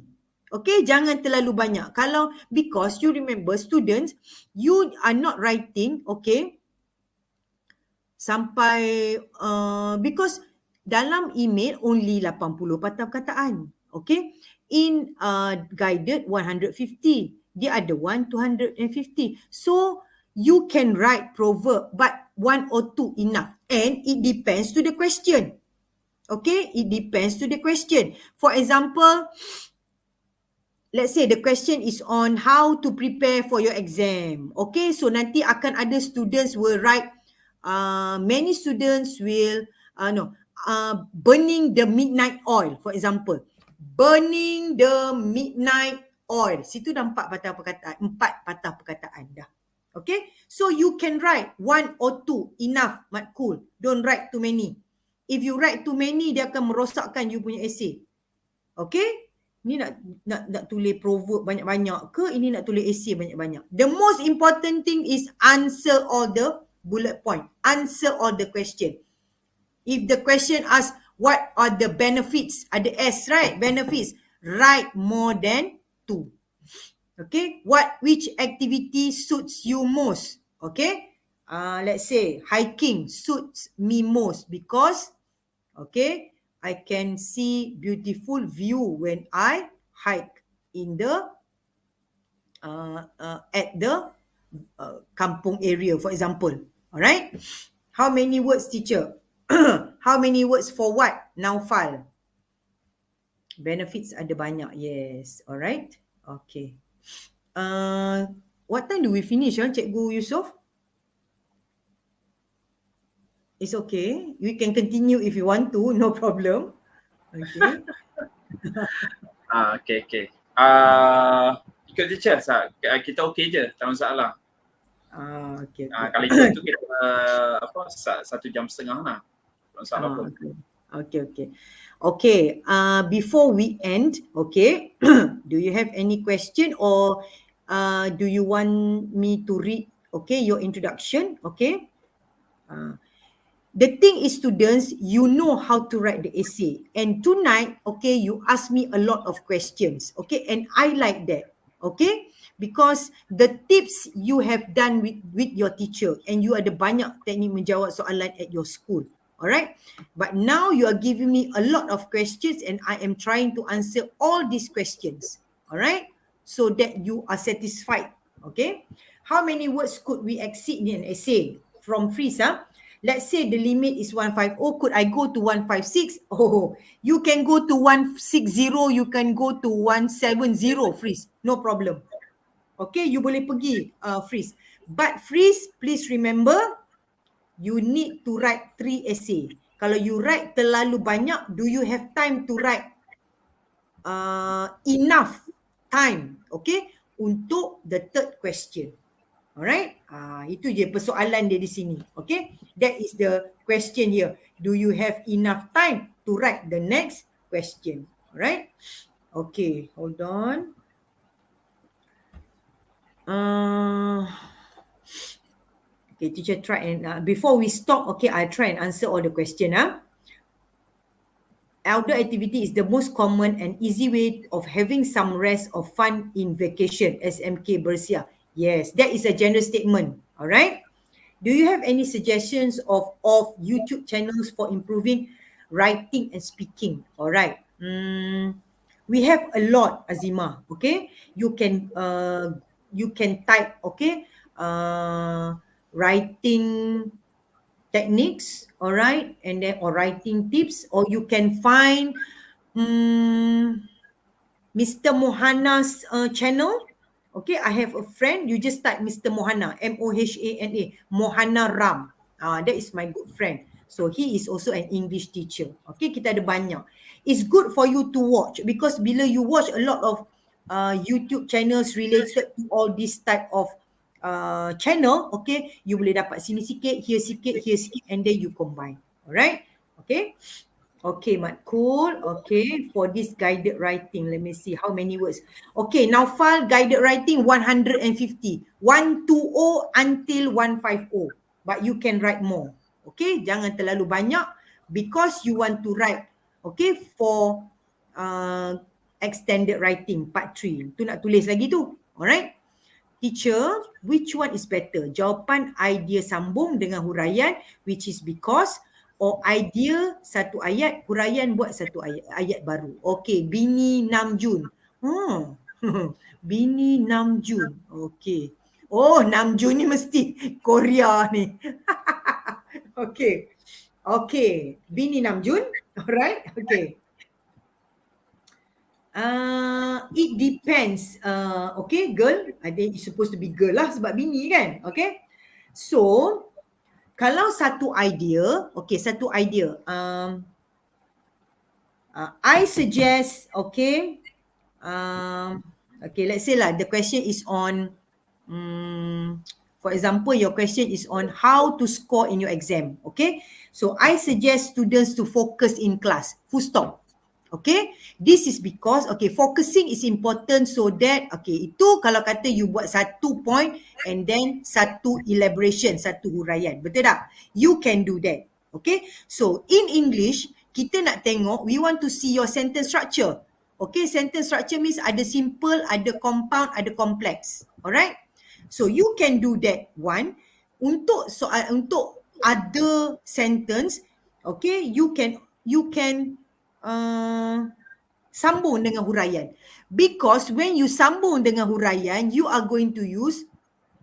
Okay, jangan terlalu banyak. Because you remember, students, you are not writing, okay, sampai, because dalam email only 80 patah perkataan. Okay, in guided 150. The other one 250. So, you can write proverb, but 1 or 2 enough. And it depends to the question. Okay, it depends to the question. For example, let's say the question is on how to prepare for your exam. Okay, so nanti akan ada students will write, many students will, burning the midnight oil, for example. Burning the midnight oil. Situ dah 4 patah perkataan dah. Okay, so you can write 1 or 2 enough, matkul. Don't write too many. If you write too many, dia akan merosakkan you punya essay. Okay, ni nak tulis proverb banyak-banyak ke? Ini nak tulis essay banyak-banyak? The most important thing is answer all the bullet point. Answer all the question. If the question asks, what are the benefits? Ada S, right? Benefits. Write more than 2. Okay, which activity suits you most? Okay, let's say hiking suits me most because, okay, I can see beautiful view when I hike in the at the kampung area, for example. Alright, how many words, teacher? How many words for what? Now file. Benefits ada banyak, yes. Alright, okay. What time do we finish, Cikgu Yusof? It's okay. We can continue if you want to, no problem. Okay. Okay. Ikut teacher, kita okay je, tak masalah. Okay. Kalau ikut tu kita 1.5 jam lah. Tak masalah pun. Okay. Before we end, okay, do you have any question or do you want me to read, okay, your introduction? Okay. The thing is, students, you know how to write the essay. And tonight, okay, you ask me a lot of questions. Okay, and I like that. Okay, because the tips you have done with your teacher and you ada banyak teknik menjawab soalan at your school. Alright, but now you are giving me a lot of questions and I am trying to answer all these questions. Alright, so that you are satisfied. Okay, how many words could we exceed in an essay? From freeze, let's say the limit is 150. Could I go to 156? You can go to 160. You can go to 170. Freeze, no problem. Okay, you boleh pergi freeze. But freeze, please remember, you need to write 3 essay. Kalau you write terlalu banyak, do you have time to write enough time, okay, untuk the third question? Alright? Itu je persoalan dia di sini. Okay? That is the question here. Do you have enough time to write the next question? Alright? Okay, hold on. Okay, teacher try and before we stop, okay, I try and answer all the question. Outdoor activity is the most common and easy way of having some rest or fun in vacation. SMK Bersia. Yes, that is a general statement. All right. Do you have any suggestions of YouTube channels for improving writing and speaking? All right. We have a lot, Azima. Okay, you can type. Okay, writing techniques, all right, and then or writing tips, or you can find Mr. Mohana's channel. Okay, I have a friend, you just type Mr. Mohana, Mohana, Mohana Ram. That is my good friend. So he is also an English teacher. Okay, kita ada banyak. It's good for you to watch because bila you watch a lot of YouTube channels related to all this type of channel, okay, you boleh dapat sini sikit, here sikit, and then you combine. Alright, okay. Okay, Mat, cool. Okay, for this guided writing, let me see how many words. Okay, now file guided writing 150. 120 until 150. But you can write more. Okay, jangan terlalu banyak because you want to write, okay, for extended writing, part 3. Tu nak tulis lagi tu. Alright. Teacher, which one is better? Jawapan idea sambung dengan huraian, which is because, or idea satu ayat, huraian buat satu ayat baru. Okay, Bini Namjoon. Bini Namjoon. Okay. Oh, Namjoon ni mesti Korea ni. Okay. Okay, Bini Namjoon. Alright, okay. It depends. Okay, girl. I think it's supposed to be girl lah sebab bini kan. Okay. So, kalau satu idea, okay, satu idea. I suggest, okay, okay, let's say lah, the question is on, for example, your question is on how to score in your exam, okay? So, I suggest students to focus in class, full stop. Okay, this is because, okay, focusing is important so that, okay, itu kalau kata you buat satu point and then satu elaboration, satu huraian, betul tak? You can do that, okay? So, in English, kita nak tengok, we want to see your sentence structure. Okay, sentence structure means ada simple, ada compound, ada complex, alright? So, you can do that one. Untuk soal, untuk other sentence, okay, you can sambung dengan huraian. Because when you sambung dengan huraian, you are going to use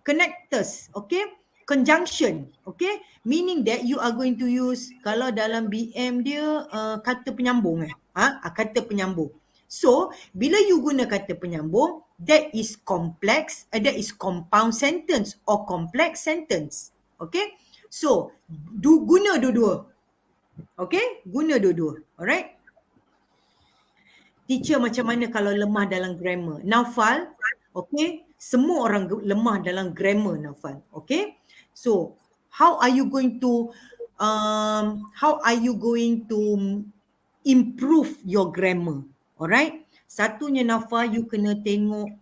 connectors, okay? Conjunction, okay? Meaning that you are going to use, kalau dalam BM dia, kata penyambung. Kata penyambung. So, bila you guna kata penyambung, that is complex, that is compound sentence or complex sentence, okay? So, guna dua-dua. Okay? Guna dua-dua, alright? Teacher, macam mana kalau lemah dalam grammar? Naufal, okay, semua orang lemah dalam grammar, Naufal, okay? So, how are you going to improve your grammar? Alright? Satunya, Naufal, you kena tengok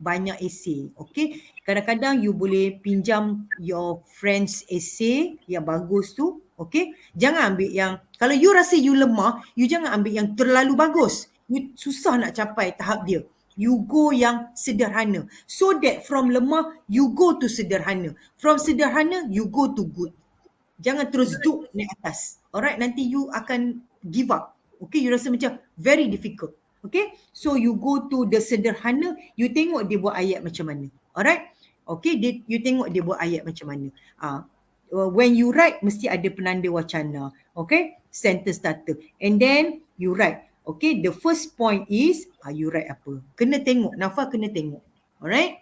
banyak essay, okay? Kadang-kadang you boleh pinjam your friends essay yang bagus tu, okay? Jangan ambil yang, kalau you rasa you lemah, you jangan ambil yang terlalu bagus. You susah nak capai tahap dia. You go yang sederhana. So that from lemah, you go to sederhana. From sederhana, you go to good. Jangan terus duk naik atas. Alright, nanti you akan give up. Okay, you rasa macam very difficult. Okay, so you go to the sederhana, you tengok dia buat ayat macam mana. Alright, okay, you tengok dia buat ayat macam mana. When you write, mesti ada penanda wacana. Okay, sentence starter. And then you write. Okay, the first point is, you write apa. Kena tengok, Nafa kena tengok. Alright.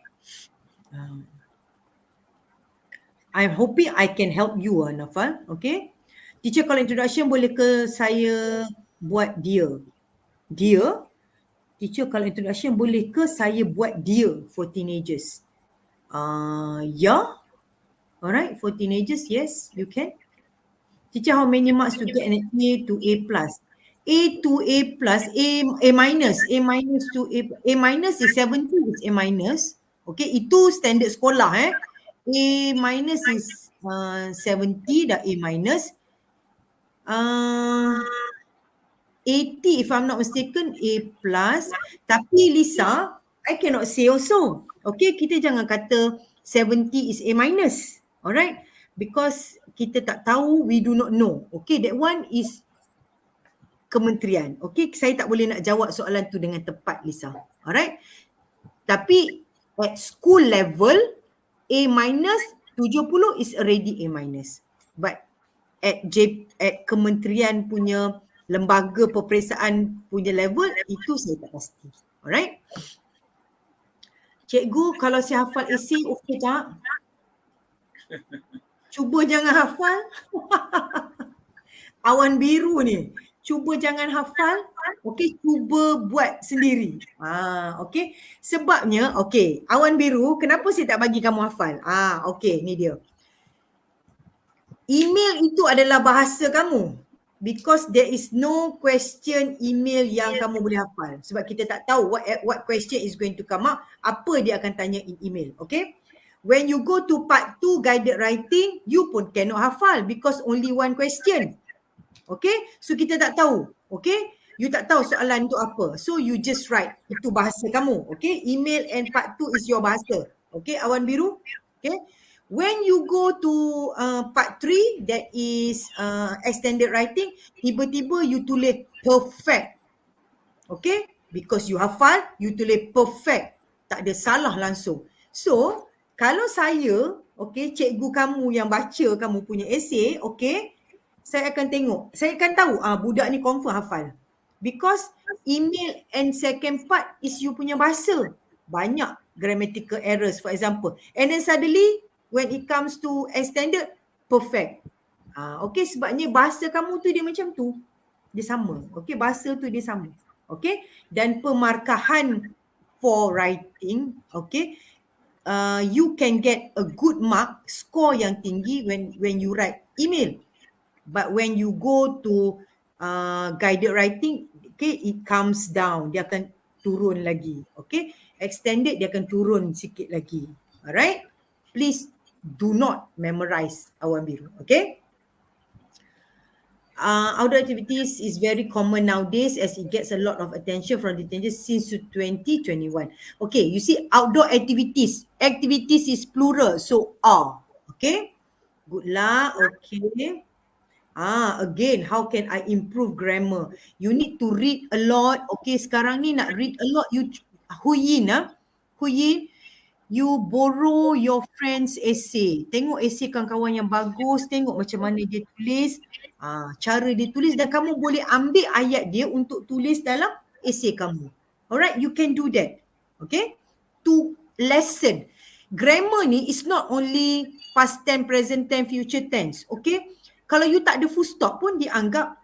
I'm hoping I can help you, Nafa. Okay. Teacher, kalau introduction boleh ke saya buat dia? Dia? Teacher, kalau introduction boleh ke saya buat dia for teenagers? Yeah. Alright, for teenagers, yes, you can. Teacher, how many marks to get an A to A plus? A to A plus, A minus to A minus is 70 is A minus. Okay, itu standard sekolah A minus is 70 dah A minus. 80 if I'm not mistaken A plus. Tapi Lisa, I cannot say also. Okay, kita jangan kata 70 is A minus. Alright, because kita tak tahu, we do not know. Okay, that one is kementerian. Okay, saya tak boleh nak jawab soalan tu dengan tepat, Lisa. Alright, tapi at school level, A minus 70 is already A minus. But at kementerian punya lembaga peperiksaan punya level, itu saya tak pasti. Alright. Cikgu, kalau saya hafal esei, okey tak? Cuba jangan hafal. Awan biru ni. Cuba jangan hafal. Okey, cuba buat sendiri. Okey. Sebabnya, okey, awan biru, kenapa saya tak bagi kamu hafal? Okey, ni dia. Email itu adalah bahasa kamu. Because there is no question email yang kamu boleh hafal. Sebab kita tak tahu what question is going to come up, apa dia akan tanya in email. Okay? When you go to part 2 guided writing, you pun cannot hafal because only one question. Okay? So kita tak tahu. Okay? You tak tahu soalan tu apa. So you just write. Itu bahasa kamu. Okay? Email and part 2 is your bahasa. Okay? Awan biru. Okay? When you go to part 3, that is extended writing, tiba-tiba you tulis perfect. Okay? Because you hafal, you tulis perfect. Tak ada salah langsung. So, kalau saya, okay, cikgu kamu yang baca kamu punya esei, okay, saya akan tengok. Saya akan tahu, budak ni confirm hafal. Because email and second part is you punya bahasa. Banyak grammatical errors, for example. And then suddenly, when it comes to extended, perfect. Okay, sebabnya bahasa kamu tu dia macam tu. Dia sama. Okay, bahasa tu dia sama. Okay, dan pemarkahan for writing, okay, you can get a good mark, score yang tinggi when you write email. But when you go to guided writing, okay, it comes down. Dia akan turun lagi. Okay, extended dia akan turun sikit lagi. Alright, please do not memorize awan biru. Okay. Outdoor activities is very common nowadays as it gets a lot of attention from the teenagers since 2021. Okay, you see outdoor activities. Activities is plural, so are. Okay. Good lah. Okay. Again, how can I improve grammar? You need to read a lot. Okay, sekarang ni nak read a lot. You Huyin, Huyin, you borrow your friend's essay. Tengok essay kawan-kawan yang bagus, tengok macam mana dia tulis, cara dia tulis, dan kamu boleh ambil ayat dia untuk tulis dalam essay kamu. Alright, you can do that. Okay? To lesson. Grammar ni is not only past tense, present tense, future tense. Okay? Kalau you tak ada full stop pun dianggap.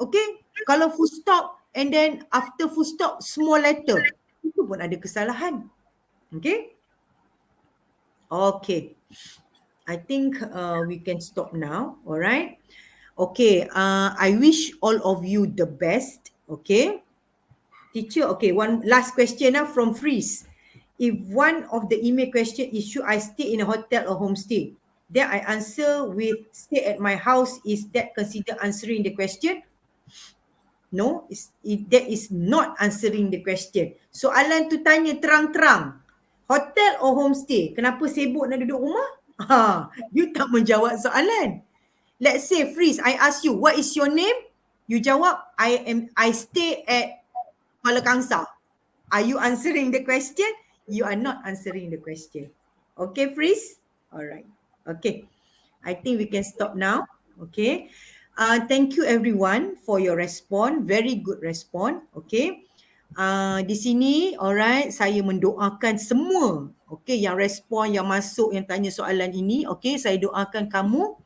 Okay? Kalau full stop and then after full stop small letter, itu pun ada kesalahan. Okay? Okay. I think we can stop now. Alright. Okay. I wish all of you the best. Okay. Teacher, okay. One last question from Freeze. If one of the email question is should I stay in a hotel or homestay? Then I answer with stay at my house. Is that considered answering the question? No, that is not answering the question. Soalan tu tanya terang-terang. Hotel or homestay? Kenapa sibuk nak duduk rumah? You tak menjawab soalan. Let's say Freeze, I ask you, what is your name? You jawab, I stay at Kuala Kangsar. Are you answering the question? You are not answering the question. Okay, Freeze? Alright. Okay. I think we can stop now. Okay. Thank you everyone for your response. Very good response. Okay. Di sini, alright, saya mendoakan semua, okay, yang respon, yang masuk, yang tanya soalan ini, okay, saya doakan kamu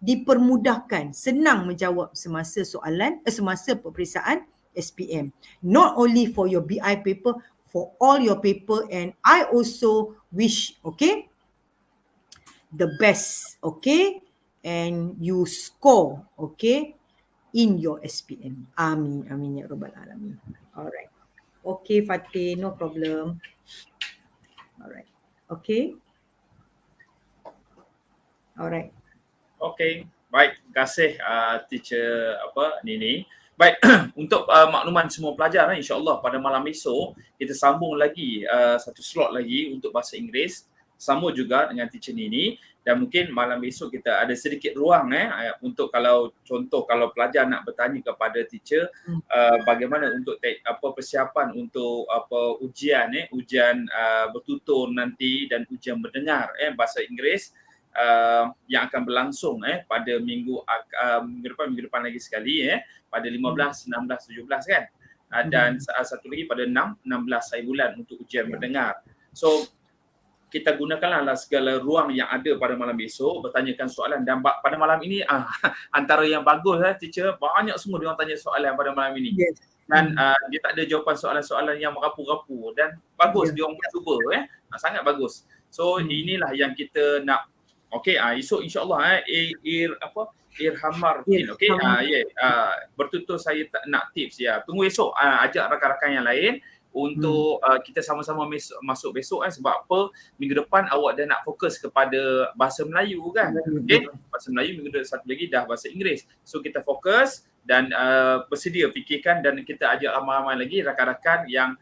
dipermudahkan, senang menjawab semasa soalan, semasa peperiksaan SPM. Not only for your BI paper, for all your paper, and I also wish, okay, the best, okay, and you score, okay, in your SPM. Amin, amin ya rabbal alamin. Alright. Okay, Fatih, no problem. Alright. Okay. Alright. Okey, baik. Terima kasih teacher Nini. Baik, untuk makluman semua pelajar, insya-Allah pada malam esok kita sambung lagi satu slot lagi untuk bahasa Inggeris, sama juga dengan teacher Nini, dan mungkin malam esok kita ada sedikit ruang untuk kalau contoh kalau pelajar nak bertanya kepada teacher bagaimana untuk persiapan untuk ujian bertutur nanti dan ujian mendengar bahasa Inggeris yang akan berlangsung pada minggu depan lagi sekali pada 15, 16, 17 kan. Dan satu lagi pada 6, 16 hari bulan untuk ujian mendengar. So kita gunakanlah segala ruang yang ada pada malam besok bertanyakan soalan, dan pada malam ini antara yang bagus teacher, banyak semua dia orang tanya soalan pada malam ini. Dan dia tak ada jawapan soalan-soalan yang merapu-rapu dan bagus dia orang cuba sangat bagus. So inilah yang kita nak. Okey, esok insya-Allah Irhamar Fin. Okey, bertutur saya nak tips ya. Tunggu esok ajak rakan-rakan yang lain untuk kita sama-sama masuk besok sebab apa? Minggu depan awak dah nak fokus kepada bahasa Melayu kan. Okey, bahasa Melayu minggu depan satu lagi dah bahasa Inggeris. So kita fokus dan bersedia fikirkan dan kita ajak ramai-ramai lagi rakan-rakan yang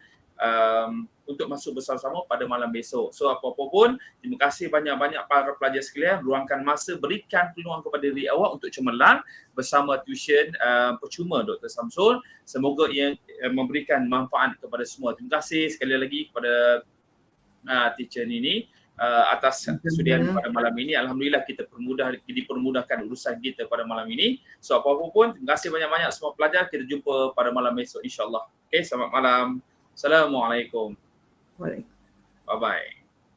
untuk masuk bersama-sama pada malam besok. So apa-apa pun, terima kasih banyak-banyak para pelajar sekalian, luangkan masa, berikan peluang kepada diri awak untuk cemerlang bersama tuition percuma Dr. Syamsul. Semoga ia memberikan manfaat kepada semua. Terima kasih sekali lagi kepada teacher Nini atas kesudian pada malam ini. Alhamdulillah kita dipermudahkan urusan kita pada malam ini. So apa-apa pun, terima kasih banyak-banyak semua pelajar. Kita jumpa pada malam besok insya-Allah. Okay, selamat malam. Assalamualaikum. Waalaikumsalam. Bye-bye.